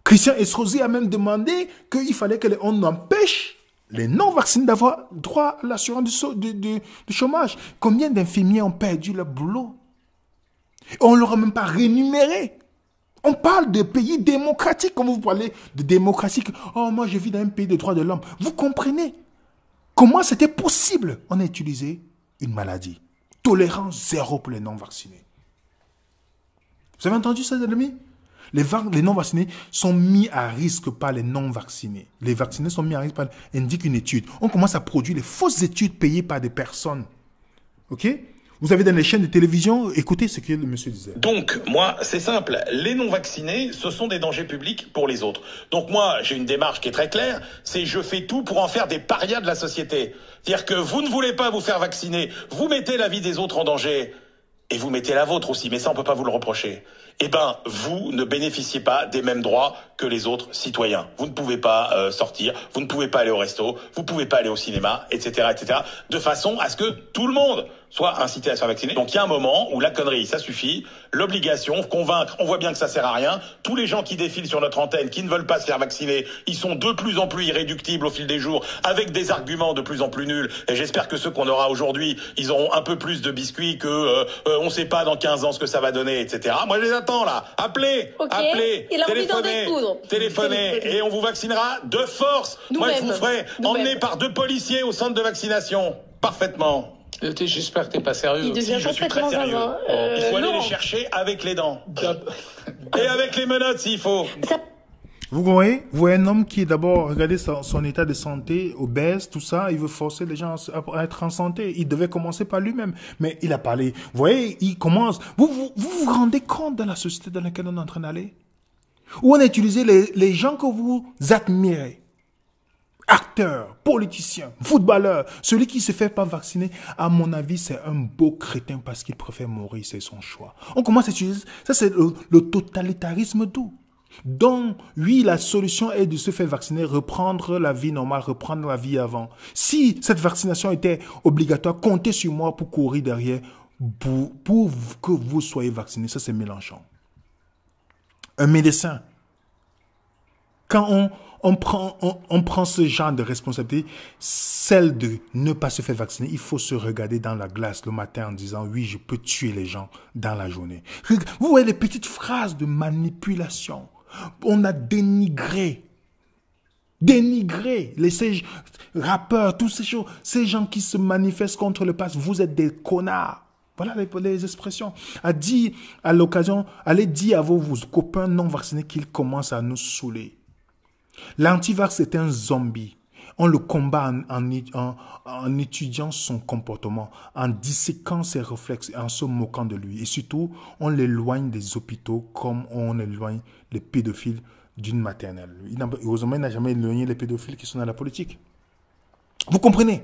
Christian Estrosi a même demandé qu'il fallait qu'on empêche les non-vaccinés d'avoir droit à l'assurance du chômage. Combien d'infirmiers ont perdu leur boulot? On ne leur a même pas rémunéré. On parle de pays démocratiques. Quand vous parlez de démocratie, oh, moi je vis dans un pays de droits de l'homme. Vous comprenez comment c'était possible? On a utilisé une maladie. Tolérance zéro pour les non-vaccinés. Vous avez entendu ça, les amis? Les non-vaccinés sont mis à risque par les non-vaccinés. Les vaccinés sont mis à risque par, indique une étude. On commence à produire les fausses études payées par des personnes. Ok? Vous avez dans les chaînes de télévision, écoutez ce que le monsieur disait. Donc, moi, c'est simple. Les non-vaccinés, ce sont des dangers publics pour les autres. Donc moi, j'ai une démarche qui est très claire. C'est je fais tout pour en faire des parias de la société. C'est-à-dire que vous ne voulez pas vous faire vacciner. Vous mettez la vie des autres en danger. Et vous mettez la vôtre aussi, mais ça on peut pas vous le reprocher. Eh ben, vous ne bénéficiez pas des mêmes droits que les autres citoyens. Vous ne pouvez pas sortir, vous ne pouvez pas aller au resto, vous ne pouvez pas aller au cinéma, etc., etc. De façon à ce que tout le monde soit incité à se faire vacciner. Donc il y a un moment où la connerie, ça suffit. L'obligation, convaincre, on voit bien que ça sert à rien. Tous les gens qui défilent sur notre antenne, qui ne veulent pas se faire vacciner, ils sont de plus en plus irréductibles au fil des jours, avec des arguments de plus en plus nuls. Et j'espère que ceux qu'on aura aujourd'hui, ils auront un peu plus de biscuits que on sait pas dans 15 ans ce que ça va donner, etc. Moi, je les attends, là. Appelez, appelez, téléphonez, et on vous vaccinera de force. Moi, je vous ferai emmener par 2 policiers au centre de vaccination. Parfaitement. J'espère que t'es pas sérieux. Si, je suis très sérieux. Il faut aller les chercher avec les dents. Et avec les menottes, s'il faut. Vous voyez un homme qui est d'abord, regardez son état de santé, obèse, tout ça, il veut forcer les gens à être en santé. Il devait commencer par lui-même. Mais il a parlé. Vous voyez, il commence. Vous rendez compte de la société dans laquelle on est en train d'aller? Où on a utilisé les gens que vous admirez. Acteurs, politiciens, footballeurs, celui qui se fait pas vacciner, à mon avis, c'est un beau crétin parce qu'il préfère mourir, c'est son choix. On commence à utiliser, ça c'est le totalitarisme doux. Donc, oui, la solution est de se faire vacciner, reprendre la vie normale, reprendre la vie avant. Si cette vaccination était obligatoire, comptez sur moi pour courir derrière, pour que vous soyez vaccinés. Ça, c'est Mélenchon. Un médecin, quand on prend ce genre de responsabilité, celle de ne pas se faire vacciner, il faut se regarder dans la glace le matin en disant, oui, je peux tuer les gens dans la journée. Vous voyez les petites phrases de manipulation. On a dénigré ces rappeurs, tous ces gens qui se manifestent contre le pass, vous êtes des connards. Voilà les expressions. À l'occasion, allez dire à vos copains non vaccinés qu'ils commencent à nous saouler. L'antivax est un zombie. On le combat en étudiant son comportement, en disséquant ses réflexes et en se moquant de lui. Et surtout, on l'éloigne des hôpitaux comme on éloigne les pédophiles d'une maternelle. Heureusement, il n'a jamais éloigné les pédophiles qui sont dans la politique. Vous comprenez?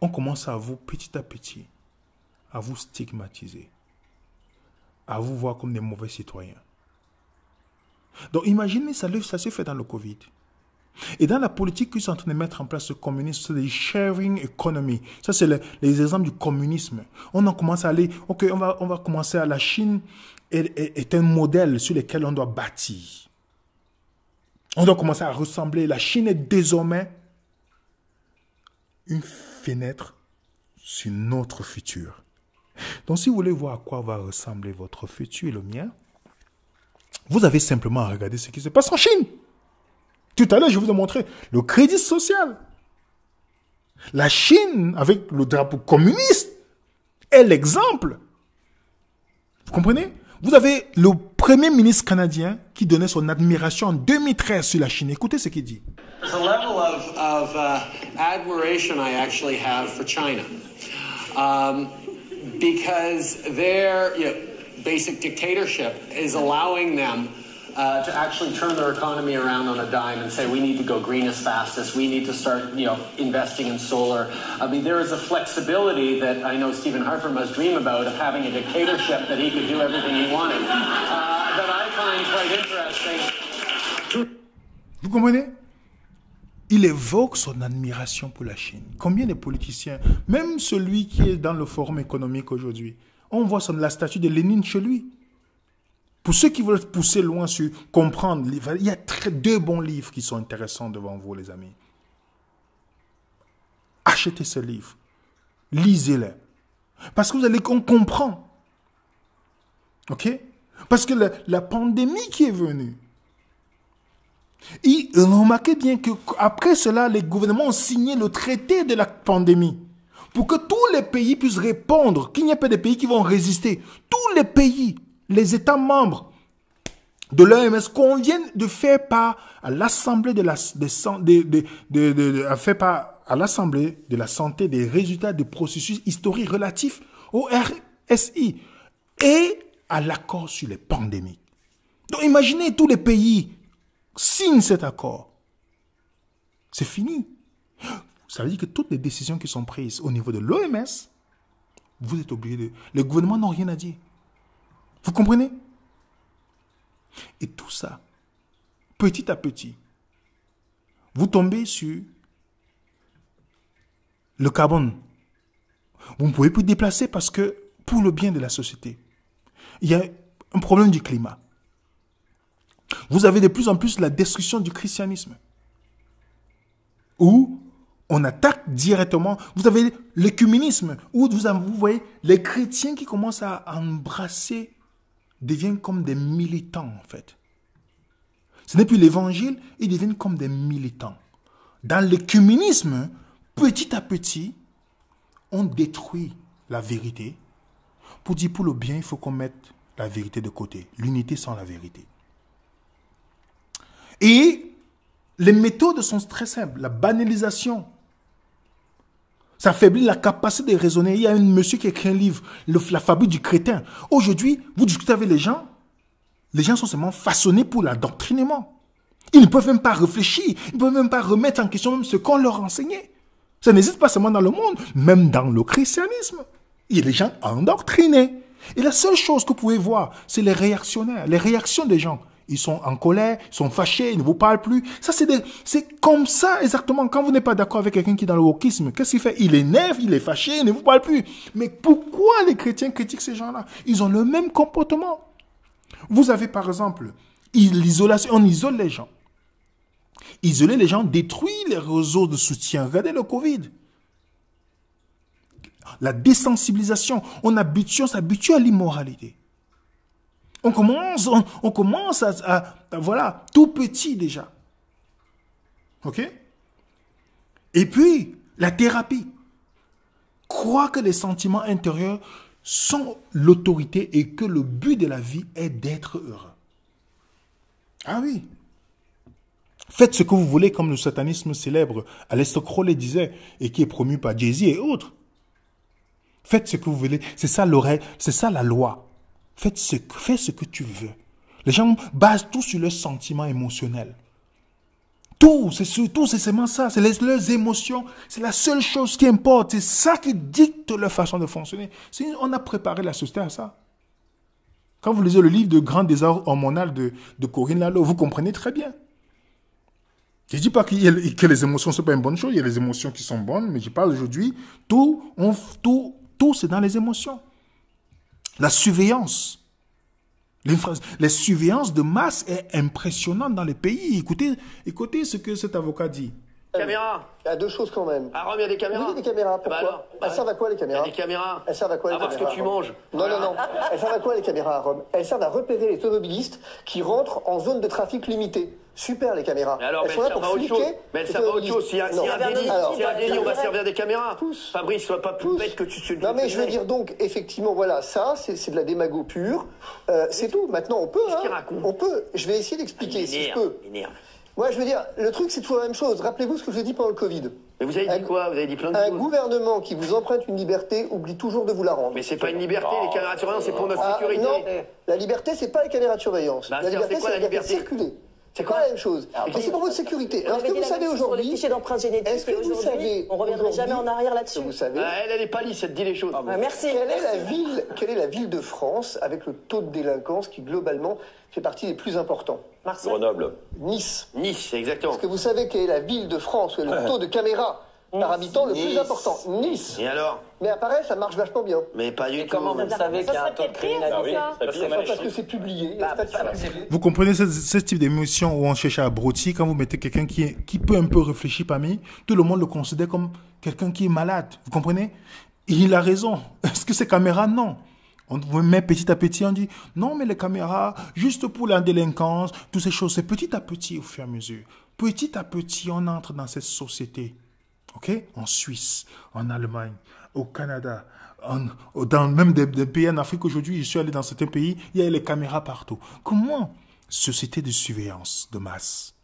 On commence à vous, petit à petit, à vous stigmatiser, à vous voir comme des mauvais citoyens. Donc imaginez, ça se fait dans le Covid. Et dans la politique qu'ils sont en train de mettre en place, ce communisme, c'est des sharing economy. Ça, c'est les exemples du communisme. On en commence à aller, ok, on va commencer à la Chine est un modèle sur lequel on doit bâtir. On doit commencer à ressembler. La Chine est désormais une fenêtre sur notre futur. Donc, si vous voulez voir à quoi va ressembler votre futur et le mien, vous avez simplement à regarder ce qui se passe en Chine. Tout à l'heure, je vous ai montré le crédit social. La Chine, avec le drapeau communiste, est l'exemple. Vous comprenez? Vous avez le premier ministre canadien qui donnait son admiration en 2013 sur la Chine. Écoutez ce qu'il dit. There's a level of admiration I actually have for China. Because their basic dictatorship is allowing them to actually turn their economy around on a dime and say we need to go green as fast as we need to start investing in solar. I mean, there is a flexibility that I know Stephen Harper must dream about of having a dictatorship that he could do everything he wanted that I find quite interesting. Vous comprenez? Il évoque son admiration pour la Chine. Combien de politiciens, même celui qui est dans le forum économique aujourd'hui, on voit la statue de Lénine chez lui. Pour ceux qui veulent pousser loin sur comprendre, il y a deux bons livres qui sont intéressants devant vous, les amis. Achetez ce livre. Lisez-les. Parce que vous allez comprendre. OK? Parce que la pandémie qui est venue, et remarquez bien qu'après cela, les gouvernements ont signé le traité de la pandémie pour que tous les pays puissent répondre, qu'il n'y ait pas de pays qui vont résister. Tous les pays, les États membres de l'OMS conviennent de faire part à l'Assemblée de la santé des résultats des processus historiques relatifs au RSI et à l'accord sur les pandémies. Donc imaginez tous les pays signe cet accord. C'est fini. Ça veut dire que toutes les décisions qui sont prises au niveau de l'OMS, vous êtes obligés de... Les gouvernements n'ont rien à dire. Vous comprenez? Et tout ça, petit à petit, vous tombez sur le carbone. Vous ne pouvez plus déplacer parce que, pour le bien de la société, il y a un problème du climat. Vous avez de plus en plus la destruction du christianisme. Où on attaque directement. Vous avez l'écuménisme. Où vous voyez les chrétiens qui commencent à embrasser, deviennent comme des militants en fait. Ce n'est plus l'évangile, ils deviennent comme des militants. Dans l'écuménisme, petit à petit, on détruit la vérité. Pour dire pour le bien, il faut qu'on mette la vérité de côté. L'unité sans la vérité. Et les méthodes sont très simples. La banalisation. Ça affaiblit la capacité de raisonner. Il y a un monsieur qui a écrit un livre, La fabrique du crétin. Aujourd'hui, vous discutez avec les gens sont seulement façonnés pour l'endoctrinement. Ils ne peuvent même pas réfléchir. Ils ne peuvent même pas remettre en question même ce qu'on leur enseignait. Ça n'existe pas seulement dans le monde, même dans le christianisme. Il y a des gens endoctrinés. Et la seule chose que vous pouvez voir, c'est les réactionnaires, les réactions des gens. Ils sont en colère, ils sont fâchés, ils ne vous parlent plus. Ça, c'est comme ça exactement. Quand vous n'êtes pas d'accord avec quelqu'un qui est dans le wokisme, qu'est-ce qu'il fait? Il énerve, il est fâché, il ne vous parle plus. Mais pourquoi les chrétiens critiquent ces gens-là? Ils ont le même comportement. Vous avez par exemple l'isolation, on isole les gens. Isoler les gens détruit les réseaux de soutien. Regardez le Covid. La désensibilisation, on s'habitue à l'immoralité. On commence à voilà, tout petit déjà. OK? Et puis, la thérapie. Croire que les sentiments intérieurs sont l'autorité et que le but de la vie est d'être heureux. Ah oui. Faites ce que vous voulez, comme le satanisme célèbre Aleister Crowley disait, et qui est promu par Jay-Z et autres. Faites ce que vous voulez. C'est ça la loi. Fais ce que tu veux. Les gens basent tout sur leurs sentiments émotionnels. Tout, c'est seulement ça. C'est leurs émotions. C'est la seule chose qui importe. C'est ça qui dicte leur façon de fonctionner. On a préparé la société à ça. Quand vous lisez le livre de Grand désordre hormonal de Corinne Lalo, vous comprenez très bien. Je ne dis pas que les émotions ne sont pas une bonne chose. Il y a des émotions qui sont bonnes, mais je parle aujourd'hui, tout c'est dans les émotions. La surveillance. Les surveillances de masse est impressionnante dans les pays. Écoutez ce que cet avocat dit. Caméra. Il y a deux choses quand même. À Rome, il y a des caméras. Oui, il y a des caméras. Pourquoi alors, elles servent à quoi les Il y caméras? a des caméras. Elles servent à quoi les Parce caméras que tu manges. Non, non, non. Elles servent à quoi les caméras à Rome? Elles servent à repérer les automobilistes qui rentrent en zone de trafic limitée. Super les caméras. Mais alors, elles sont là pour à autre chose. fliquer Mais elles les servent à autre chose. automobilistes. S'il y a Non. un délit, on va servir des caméras. Pousse. Fabrice, sois pas plus bête que tu Non mais je veux dire donc, effectivement, voilà, ça, c'est de la démago pure. C'est tout. Maintenant, on peut. Qu'est-ce qu'il raconte? On peut. Je vais essayer d'expliquer si je peux. Énerve. Moi, je veux dire, le truc, c'est toujours la même chose. Rappelez-vous ce que j'ai dit pendant le Covid. Mais vous avez dit quoi? Vous avez dit plein de Un choses. gouvernement qui vous emprunte une liberté oublie toujours de vous la rendre. Mais c'est pas une liberté, les caméras de surveillance, c'est pour notre sécurité. Non, la liberté, c'est pas les caméras de surveillance. Bah, la liberté, c'est quoi c'est la la liberté de liberté? circuler. C'est quoi pas la même chose. Et c'est pour votre sécurité. Alors, est-ce que vous savez aujourd'hui, fichiers d'empreintes génétiques, est-ce que vous savez, on reviendra jamais en arrière là-dessus. vous savez, Ah, elle est pas lisse, elle te dit les choses. Merci. quelle est la ville de France avec le taux de délinquance qui, globalement, fait partie des plus importants? Marseille. Grenoble. Nice. Nice, exactement. Est-ce que vous savez quelle est la ville de France où il y a le taux de caméras par habitant le plus important? Nice. Et alors? Mais à Paris, ça marche vachement bien. Mais pas du tout. Comment vous savez qu'il y a un taux de criminalité? Parce que c'est publié. Il y a des statistiques publiées. Vous comprenez ce type d'émission où on cherche à abrutir quand vous mettez quelqu'un qui peut un peu réfléchir parmi, tout le monde le considère comme quelqu'un qui est malade. Vous comprenez? Et il a raison. Est-ce que c'est caméra? Non. On vous met petit à petit, on dit non, mais les caméras, juste pour la délinquance, toutes ces choses, c'est petit à petit au fur et à mesure. Petit à petit, on entre dans cette société. OK? En Suisse, en Allemagne, au Canada, dans même des pays en Afrique aujourd'hui, je suis allé dans certains pays, il y a les caméras partout. Comment? Société de surveillance de masse.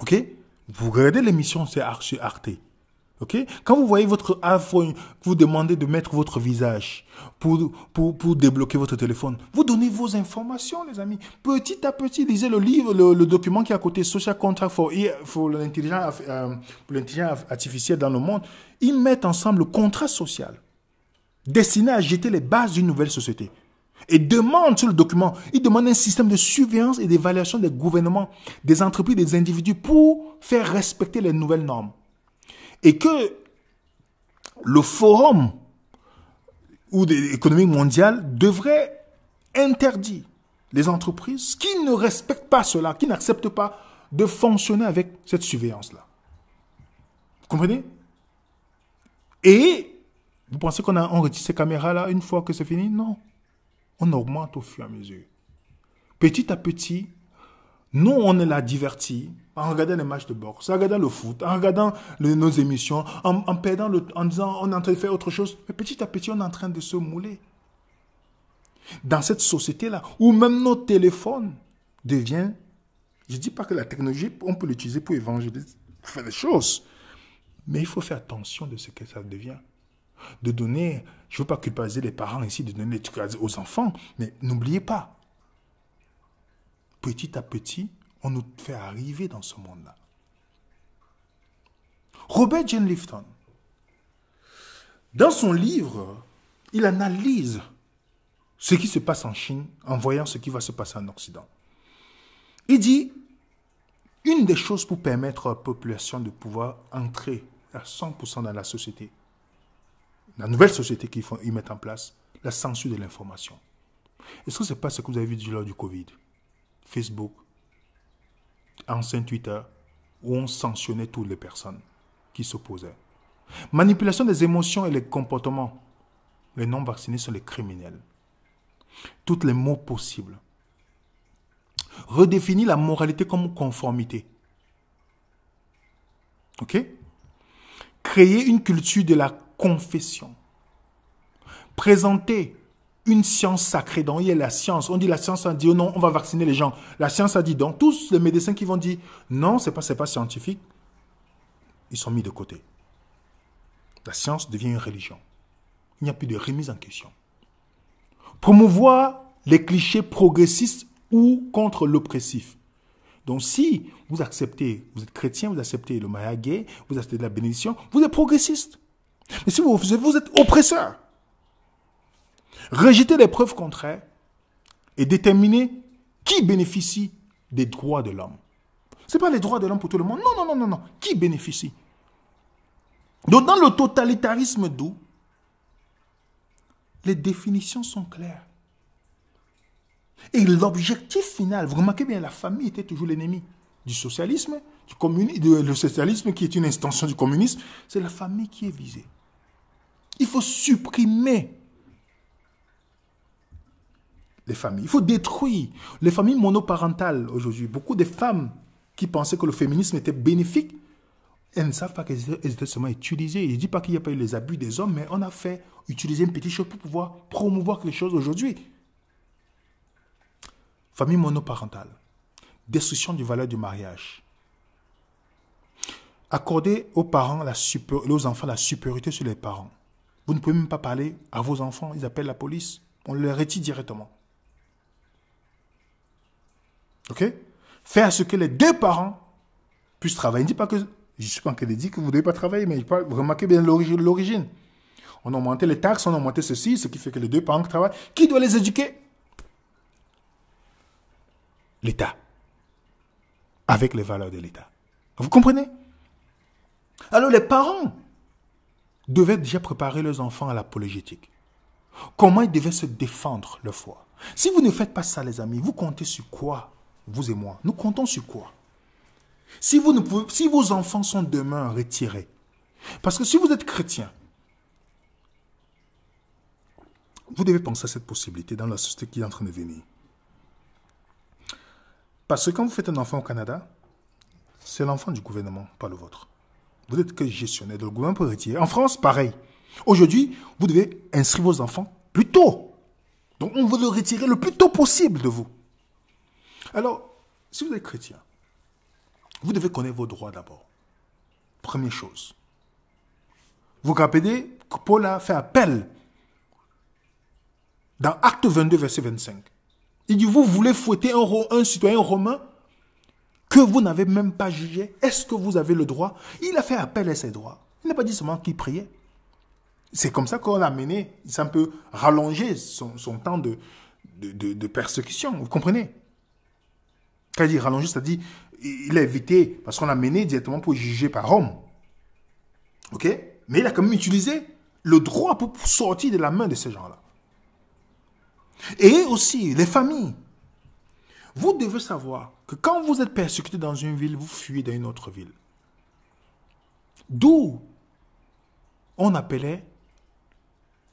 OK? Vous regardez l'émission, c'est sur Arte. OK? Quand vous voyez votre iPhone, vous demandez de mettre votre visage pour débloquer votre téléphone, vous donnez vos informations, les amis. Petit à petit, lisez le livre, le document qui est à côté, Social Contract for l'intelligence artificielle dans le monde. Ils mettent ensemble le contrat social destiné à jeter les bases d'une nouvelle société. Et demandent sur le document, ils demandent un système de surveillance et d'évaluation des gouvernements, des entreprises, des individus pour faire respecter les nouvelles normes. Et que le forum économique mondial devrait interdire les entreprises qui ne respectent pas cela, qui n'acceptent pas de fonctionner avec cette surveillance-là. Vous comprenez? Et vous pensez on retire ces caméras-là une fois que c'est fini? Non. On augmente au fur et à mesure. Petit à petit, nous, on est là divertis en regardant les matchs de boxe, en regardant le foot, en regardant nos émissions, en perdant en disant on est en train de faire autre chose. Mais petit à petit, on est en train de se mouler. Dans cette société-là, où même nos téléphones deviennent... Je ne dis pas que la technologie, on peut l'utiliser pour évangéliser, pour faire des choses. Mais il faut faire attention de ce que ça devient. De donner... Je ne veux pas culpabiliser les parents ici de donner des trucs aux enfants, mais n'oubliez pas, petit à petit, on nous fait arriver dans ce monde-là. Robert Jane Lifton, dans son livre, il analyse ce qui se passe en Chine en voyant ce qui va se passer en Occident. Il dit, une des choses pour permettre à la population de pouvoir entrer à 100% dans la société, la nouvelle société qu'ils mettent en place, la censure de l'information. Est-ce que ce n'est pas ce que vous avez vu lors du Covid? Facebook, ancien Twitter, où on sanctionnait toutes les personnes qui s'opposaient. Manipulation des émotions et les comportements. Les non-vaccinés sont les criminels. Tous les mots possibles. Redéfinir la moralité comme conformité. OK? Créer une culture de la confession. Présenter une science sacrée, donc il y a la science. On dit la science a dit, oh non, on va vacciner les gens. La science a dit, donc tous les médecins qui vont dire, non, c'est pas scientifique, ils sont mis de côté. La science devient une religion. Il n'y a plus de remise en question. Promouvoir les clichés progressistes ou contre l'oppressif. Donc si vous acceptez, vous êtes chrétien, vous acceptez le mariage gay, vous acceptez la bénédiction, vous êtes progressiste. Mais si vous êtes oppresseur, rejeter les preuves contraires et déterminer qui bénéficie des droits de l'homme. Ce n'est pas les droits de l'homme pour tout le monde. Non. Qui bénéficie? Donc dans le totalitarisme doux, les définitions sont claires. Et l'objectif final, vous remarquez bien, la famille était toujours l'ennemi du socialisme, du communisme, le socialisme qui est une extension du communisme, c'est la famille qui est visée. Il faut supprimer les familles. Il faut détruire les familles monoparentales aujourd'hui. Beaucoup de femmes qui pensaient que le féminisme était bénéfique, elles ne savent pas qu'elles étaient seulement utilisées. Je ne dis pas qu'il n'y a pas eu les abus des hommes, mais on a fait utiliser une petite chose pour pouvoir promouvoir quelque chose aujourd'hui. Famille monoparentale, destruction du valeur du mariage. Accorder aux parents, aux enfants la supériorité sur les parents. Vous ne pouvez même pas parler à vos enfants, ils appellent la police. On les retire directement. Ok? Faire ce que les deux parents puissent travailler. Je ne dis pas que, je ne suis pas en train de dire que vous ne devez pas travailler, mais vous remarquez bien l'origine. On a augmenté les taxes, on a augmenté ceci, ce qui fait que les deux parents qui travaillent. Qui doit les éduquer? L'État. Avec les valeurs de l'État. Vous comprenez? Alors les parents devaient déjà préparer leurs enfants à l'apologétique. Comment ils devaient se défendre leur foi. Si vous ne faites pas ça, les amis, vous comptez sur quoi? Vous et moi, nous comptons sur quoi? Si vos enfants sont demain retirés, parce que si vous êtes chrétien, vous devez penser à cette possibilité dans la société qui est en train de venir. Parce que quand vous faites un enfant au Canada, c'est l'enfant du gouvernement, pas le vôtre. Vous n'êtes que gestionnaire, le gouvernement peut retirer. En France, pareil. Aujourd'hui, vous devez inscrire vos enfants plus tôt. Donc, on veut le retirer le plus tôt possible de vous. Alors, si vous êtes chrétien, vous devez connaître vos droits d'abord. Première chose. Vous vous rappelez que Paul a fait appel dans Acte 22, verset 25. Il dit, vous voulez fouetter un citoyen romain que vous n'avez même pas jugé. Est-ce que vous avez le droit? Il a fait appel à ses droits. Il n'a pas dit seulement qu'il priait. C'est comme ça qu'on a mené, ça un peu rallongé son temps de persécution. Vous comprenez? Quand il dit rallongé, c'est-à-dire il a évité, parce qu'on a mené directement pour juger par Rome. Ok? Mais il a quand même utilisé le droit pour sortir de la main de ces gens-là. Et aussi, les familles. Vous devez savoir que quand vous êtes persécuté dans une ville, vous fuyez dans une autre ville. D'où on appelait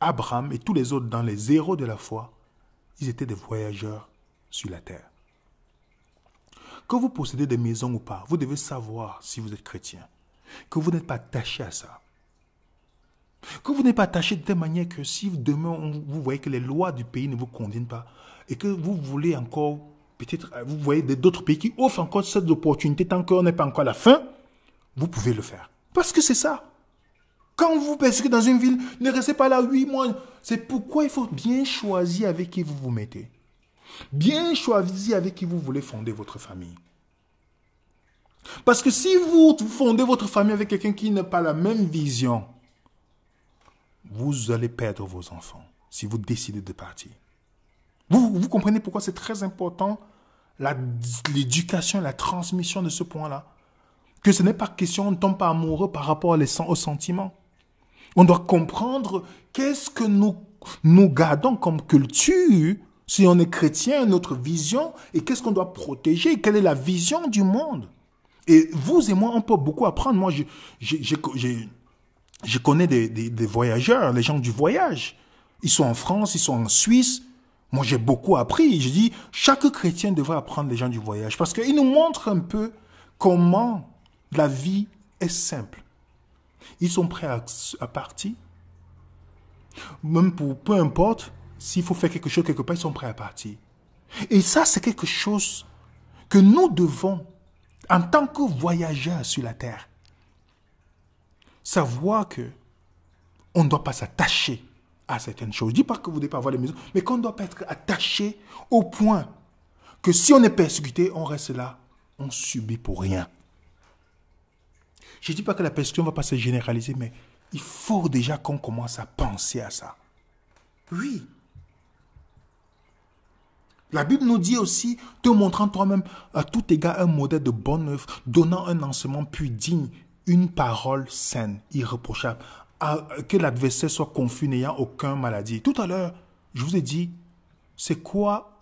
Abraham et tous les autres dans les héros de la foi, ils étaient des voyageurs sur la terre. Que vous possédez des maisons ou pas, vous devez savoir si vous êtes chrétien, que vous n'êtes pas attaché à ça. Que vous n'êtes pas attaché de telle manière que si demain vous voyez que les lois du pays ne vous condamnent pas et que vous voulez encore, peut-être vous voyez d'autres pays qui offrent encore cette opportunité tant qu'on n'est pas encore à la fin, vous pouvez le faire. Parce que c'est ça. Quand vous persécutez dans une ville, ne restez pas là 8 mois. C'est pourquoi il faut bien choisir avec qui vous vous mettez. Bien choisir avec qui vous voulez fonder votre famille. Parce que si vous fondez votre famille avec quelqu'un qui n'a pas la même vision, vous allez perdre vos enfants si vous décidez de partir. Vous comprenez pourquoi c'est très important l'éducation, la transmission de ce point-là. Que ce n'est pas question, on ne tombe pas amoureux par rapport aux sentiments. On doit comprendre qu'est-ce que nous gardons comme culture, si on est chrétien, notre vision, et qu'est-ce qu'on doit protéger, quelle est la vision du monde. Et vous et moi, on peut beaucoup apprendre. Moi, je connais des voyageurs, les gens du voyage. Ils sont en France, ils sont en Suisse. Moi, j'ai beaucoup appris. Je dis, chaque chrétien devrait apprendre les gens du voyage parce qu'ils nous montrent un peu comment la vie est simple. Ils sont prêts à partir. Même pour peu importe, s'il faut faire quelque chose quelque part, ils sont prêts à partir. Et ça, c'est quelque chose que nous devons, en tant que voyageurs sur la terre, savoir que on ne doit pas s'attacher à certaines choses. Je ne dis pas que vous ne devez pas avoir des maisons, mais qu'on ne doit pas être attaché au point que si on est persécuté, on reste là, on subit pour rien. Je ne dis pas que la persécution ne va pas se généraliser, mais il faut déjà qu'on commence à penser à ça. Oui. La Bible nous dit aussi, te montrant toi-même à tout égard un modèle de bonne œuvre, donnant un enseignement plus digne, une parole saine, irréprochable, que l'adversaire soit confus, n'ayant aucune maladie. Tout à l'heure, je vous ai dit, c'est quoi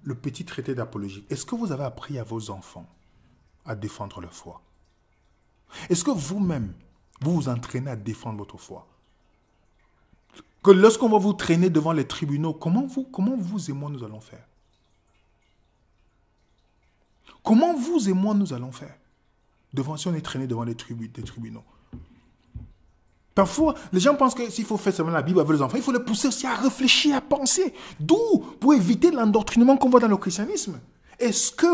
le petit traité d'apologie, est-ce que vous avez appris à vos enfants à défendre leur foi? Est-ce que vous-même, vous vous entraînez à défendre votre foi? Que lorsqu'on va vous traîner devant les tribunaux, comment vous et moi nous allons faire? Comment vous et moi nous allons faire si on est traîné devant des tribunaux? Parfois, les gens pensent que s'il faut faire seulement la Bible avec les enfants, il faut les pousser aussi à réfléchir, à penser. D'où? Pour éviter l'endoctrinement qu'on voit dans le christianisme. Est-ce que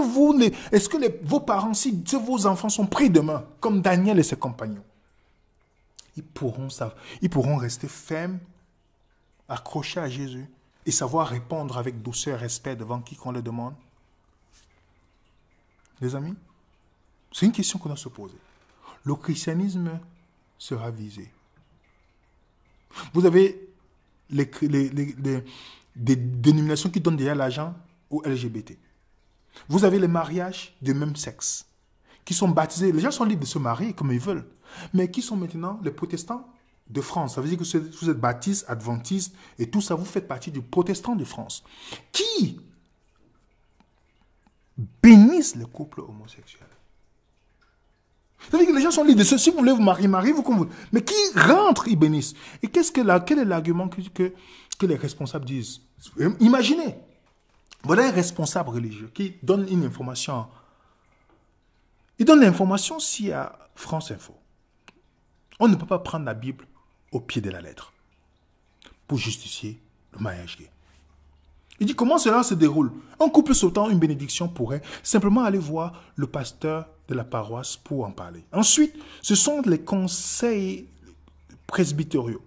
vos parents, si vos enfants sont pris demain, comme Daniel et ses compagnons, ils pourront rester fermes, accrochés à Jésus et savoir répondre avec douceur et respect devant qui qu'on le demande? Les amis, c'est une question qu'on doit se poser. Le christianisme sera visé. Vous avez des dénominations qui donnent déjà l'argent aux LGBT. Vous avez les mariages de même sexe qui sont baptisés. Les gens sont libres de se marier comme ils veulent. Mais qui sont maintenant les protestants de France. Ça veut dire que vous êtes baptistes, adventistes et tout ça, vous faites partie du protestant de France. Qui bénissent les couples homosexuels. C'est-à-dire que les gens sont libres de ce. Si vous voulez vous marier, vous comme vous. Mais qui rentrent, ils bénissent. Et quel est l'argument que les responsables disent? Imaginez, voilà un responsable religieux qui donne une information. Il donne l'information si à France Info. On ne peut pas prendre la Bible au pied de la lettre pour justifier le mariage gay. Il dit comment cela se déroule. Un couple souhaitant une bénédiction pourrait simplement aller voir le pasteur de la paroisse pour en parler. Ensuite, ce sont les conseils presbytériaux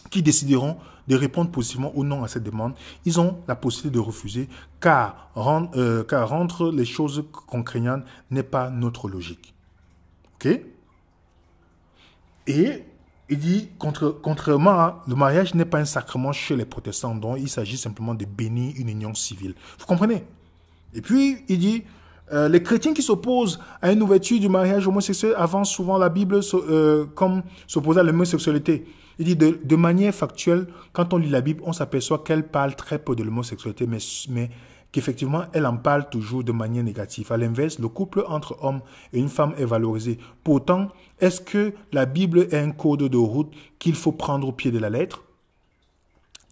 qui décideront de répondre positivement ou non à cette demande. Ils ont la possibilité de refuser car rendre les choses contraignantes n'est pas notre logique. Ok? Et il dit, contrairement, le mariage n'est pas un sacrement chez les protestants, dont il s'agit simplement de bénir une union civile. Vous comprenez? Et puis, il dit, les chrétiens qui s'opposent à une ouverture du mariage homosexuel avancent souvent la Bible comme s'opposant à l'homosexualité. Il dit, de manière factuelle, quand on lit la Bible, on s'aperçoit qu'elle parle très peu de l'homosexualité, mais qu'effectivement, elle en parle toujours de manière négative. À l'inverse, le couple entre homme et une femme est valorisé. Pourtant, est-ce que la Bible est un code de route qu'il faut prendre au pied de la lettre?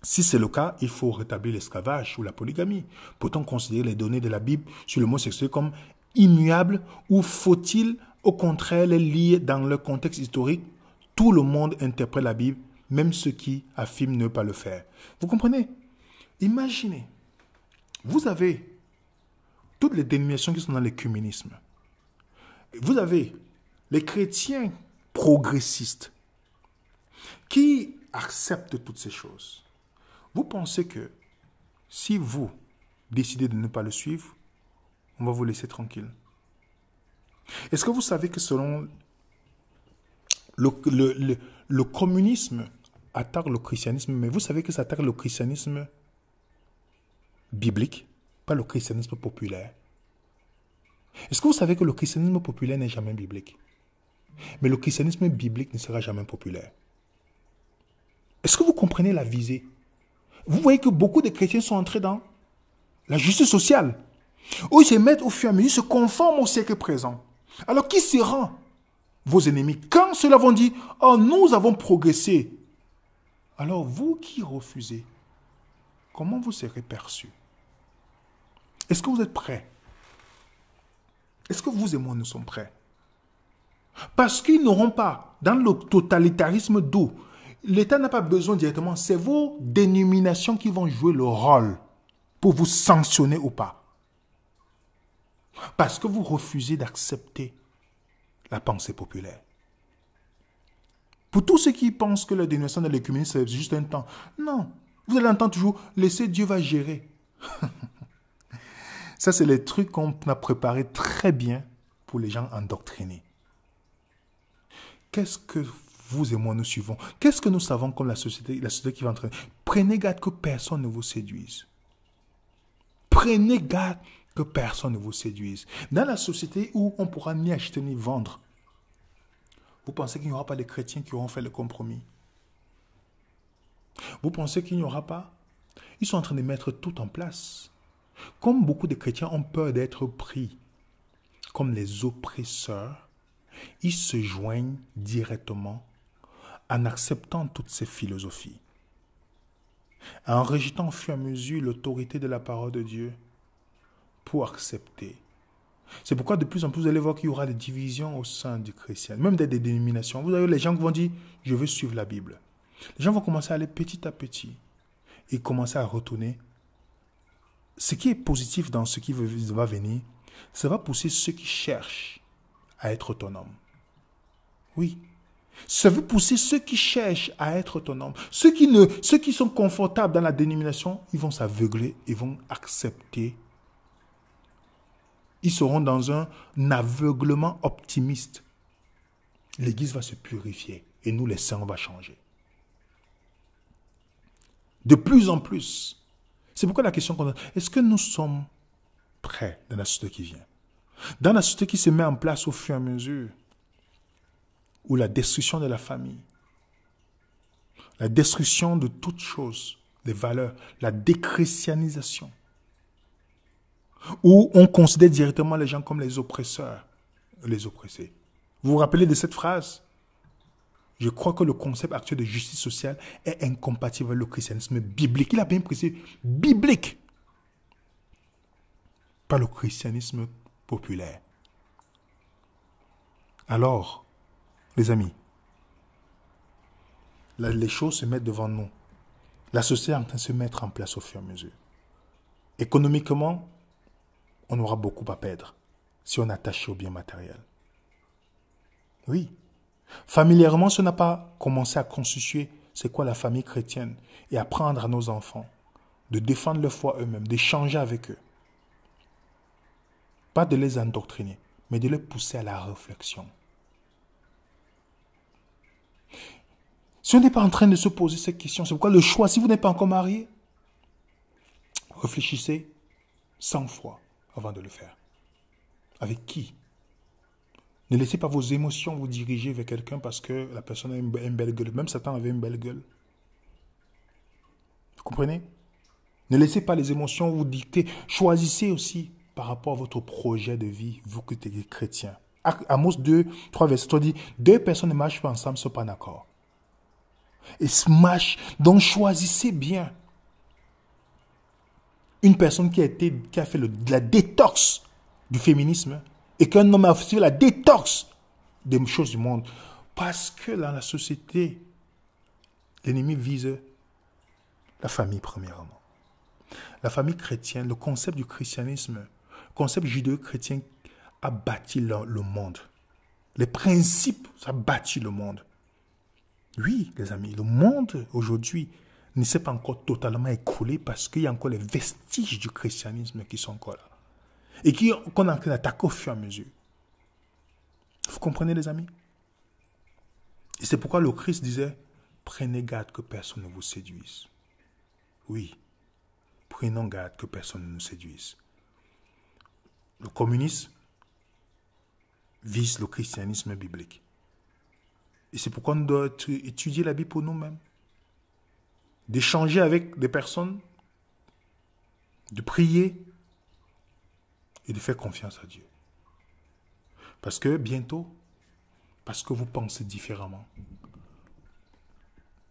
Si c'est le cas, il faut rétablir l'esclavage ou la polygamie. Peut-on considérer les données de la Bible sur l'homosexualité comme immuables ou faut-il au contraire les lire dans le contexte historique? Tout le monde interprète la Bible, même ceux qui affirment ne pas le faire. Vous comprenez? Imaginez. Vous avez toutes les dénominations qui sont dans l'écuménisme. Vous avez les chrétiens progressistes qui acceptent toutes ces choses. Vous pensez que si vous décidez de ne pas le suivre, on va vous laisser tranquille? Est-ce que vous savez que selon le communisme attaque le christianisme, mais vous savez que ça attaque le christianisme biblique, pas le christianisme populaire. Est-ce que vous savez que le christianisme populaire n'est jamais biblique? Mais le christianisme biblique ne sera jamais populaire. Est-ce que vous comprenez la visée? Vous voyez que beaucoup de chrétiens sont entrés dans la justice sociale, où ils se mettent au fur et à mesure, ils se conforment au siècle présent. Alors qui sera vos ennemis? Quand ceux-là vont dire, oh, nous avons progressé. Alors vous qui refusez, comment vous serez perçus? Est-ce que vous êtes prêts? Est-ce que vous et moi nous sommes prêts? Parce qu'ils n'auront pas, dans le totalitarisme d'où l'État n'a pas besoin directement, c'est vos dénominations qui vont jouer le rôle pour vous sanctionner ou pas. Parce que vous refusez d'accepter la pensée populaire. Pour tous ceux qui pensent que la dénomination de l'écuménisme, c'est juste un temps. Non, vous allez entendre toujours, laissez Dieu va gérer. Ça, c'est les trucs qu'on a préparés très bien pour les gens endoctrinés. Qu'est-ce que vous et moi nous suivons? Qu'est-ce que nous savons comme la société qui va entraîner? Prenez garde que personne ne vous séduise. Prenez garde que personne ne vous séduise. Dans la société où on ne pourra ni acheter ni vendre, vous pensez qu'il n'y aura pas de chrétiens qui auront fait le compromis? Vous pensez qu'il n'y aura pas? Ils sont en train de mettre tout en place Comme beaucoup de chrétiens ont peur d'être pris comme les oppresseurs, ils se joignent directement en acceptant toutes ces philosophies, en rejetant au fur et à mesure l'autorité de la parole de Dieu pour accepter. C'est pourquoi de plus en plus, vous allez voir qu'il y aura des divisions au sein du chrétien, même des dénominations. Vous avez les gens qui vont dire, je veux suivre la Bible. Les gens vont commencer à aller petit à petit et commencer à retourner. Ce qui est positif dans ce qui va venir, ça va pousser ceux qui cherchent à être autonomes. Oui. Ça veut pousser ceux qui cherchent à être autonomes. Ceux qui sont confortables dans la dénomination, ils vont s'aveugler, ils vont accepter. Ils seront dans un aveuglement optimiste. L'Église va se purifier et nous, les saints, on va changer. De plus en plus. C'est pourquoi la question qu'on a, est-ce que nous sommes prêts dans la société qui vient? Dans la société qui se met en place au fur et à mesure, où la destruction de la famille, la destruction de toutes choses, des valeurs, la déchristianisation, où on considère directement les gens comme les oppresseurs, les oppressés. Vous vous rappelez de cette phrase? Je crois que le concept actuel de justice sociale est incompatible avec le christianisme biblique. Il a bien précisé biblique, pas le christianisme populaire. Alors, les amis, les choses se mettent devant nous. La société est en train de se mettre en place au fur et à mesure. Économiquement, on aura beaucoup à perdre si on est attaché au bien matériel. Oui. Familièrement, si on n'a pas commencé à constituer c'est quoi la famille chrétienne et apprendre à nos enfants de défendre leur foi eux-mêmes, d'échanger avec eux. Pas de les endoctriner, mais de les pousser à la réflexion. Si on n'est pas en train de se poser cette question, c'est pourquoi le choix, si vous n'êtes pas encore marié, réfléchissez 100 fois avant de le faire. Avec qui? Ne laissez pas vos émotions vous diriger vers quelqu'un parce que la personne a une belle gueule. Même Satan avait une belle gueule. Vous comprenez? Ne laissez pas les émotions vous dicter. Choisissez aussi par rapport à votre projet de vie, vous qui êtes chrétien. Amos 2, 3, verset 3 dit, 2 personnes ne marchent pas ensemble, ne sont pas d'accord. Et donc choisissez bien. Une personne qui a fait la détox du féminisme et qu'un homme a fait la détox des choses du monde. Parce que dans la société, l'ennemi vise la famille premièrement. La famille chrétienne, le concept du christianisme, le concept judéo-chrétien a bâti le monde. Les principes, ça a bâti le monde. Oui, les amis, le monde aujourd'hui ne s'est pas encore totalement écroulé parce qu'il y a encore les vestiges du christianisme qui sont encore là. Et qu'on est en train d'attaquer au fur et à mesure. Vous comprenez, les amis? Et c'est pourquoi le Christ disait, prenez garde que personne ne vous séduise. Oui, prenons garde que personne ne nous séduise. Le communisme vise le christianisme biblique. Et c'est pourquoi nous devons étudier la Bible pour nous-mêmes. D'échanger avec des personnes, de prier et de faire confiance à Dieu. Parce que bientôt, parce que vous pensez différemment,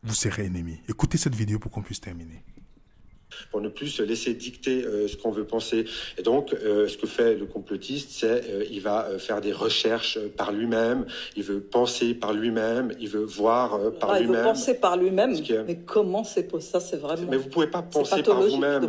vous serez ennemis. Écoutez cette vidéo pour qu'on puisse terminer. Pour ne plus se laisser dicter ce qu'on veut penser. Et donc, ce que fait le complotiste, c'est il va faire des recherches par lui-même, il veut penser par lui-même, il veut voir par lui-même. Il veut penser par lui-même, mais comment c'est pour ça, c'est vraiment... Mais vous ne pouvez pas penser par vous-même.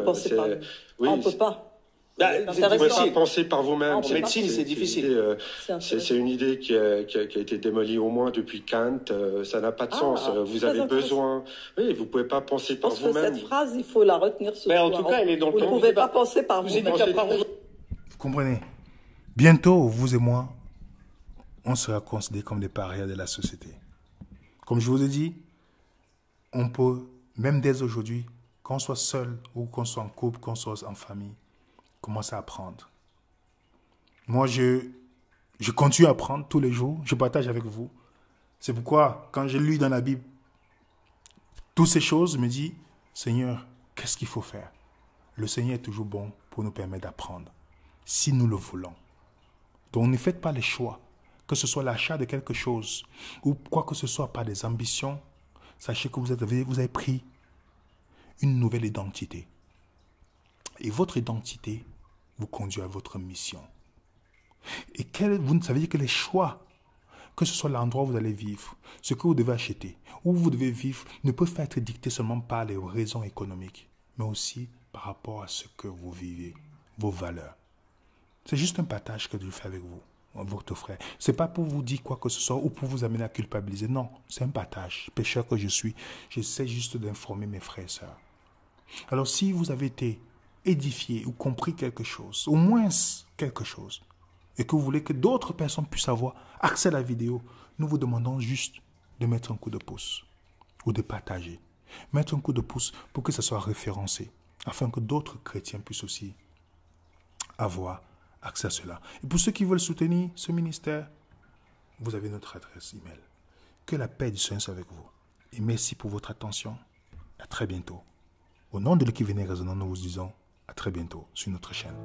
Oui, on ne peut pas. Vous ne pouvez pas penser par vous-même. En médecine, c'est difficile. C'est une idée qui a été démolie au moins depuis Kant. Ça n'a pas de sens. Vous avez besoin... Oui, vous ne pouvez pas penser par vous-même. Je pense que cette phrase, il faut la retenir ce soir. En tout cas, elle est dans le temps. Vous ne pouvez pas penser par vous-même. Vous comprenez? Bientôt, vous et moi, on sera considérés comme des parias de la société. Comme je vous ai dit, on peut, même dès aujourd'hui, qu'on soit seul ou qu'on soit en couple, qu'on soit en famille, commencer à apprendre. Moi, je continue à apprendre tous les jours. Je partage avec vous. C'est pourquoi, quand je lis dans la Bible toutes ces choses, je me dis, Seigneur, qu'est-ce qu'il faut faire? Le Seigneur est toujours bon pour nous permettre d'apprendre, si nous le voulons. Donc ne faites pas les choix, que ce soit l'achat de quelque chose ou quoi que ce soit par des ambitions. Sachez que vous avez pris une nouvelle identité. Et votre identité vous conduit à votre mission. Et vous ne savez que les choix, que ce soit l'endroit où vous allez vivre, ce que vous devez acheter, où vous devez vivre, ne peuvent pas être dictés seulement par les raisons économiques, mais aussi par rapport à ce que vous vivez, vos valeurs. C'est juste un partage que Dieu fait avec vous, votre frère. Ce n'est pas pour vous dire quoi que ce soit ou pour vous amener à culpabiliser. Non, c'est un partage. Pécheur que je suis, j'essaie juste d'informer mes frères et sœurs. Alors si vous avez été édifié ou compris quelque chose, au moins quelque chose, et que vous voulez que d'autres personnes puissent avoir accès à la vidéo, nous vous demandons juste de mettre un coup de pouce ou de partager. Mettre un coup de pouce pour que ça soit référencé, afin que d'autres chrétiens puissent aussi avoir accès à cela. Et pour ceux qui veulent soutenir ce ministère, vous avez notre adresse email. Que la paix du Seigneur soit avec vous. Et merci pour votre attention. À très bientôt. Au nom de l'équipe Venez Raisonnant, nous vous disons à très bientôt sur notre chaîne.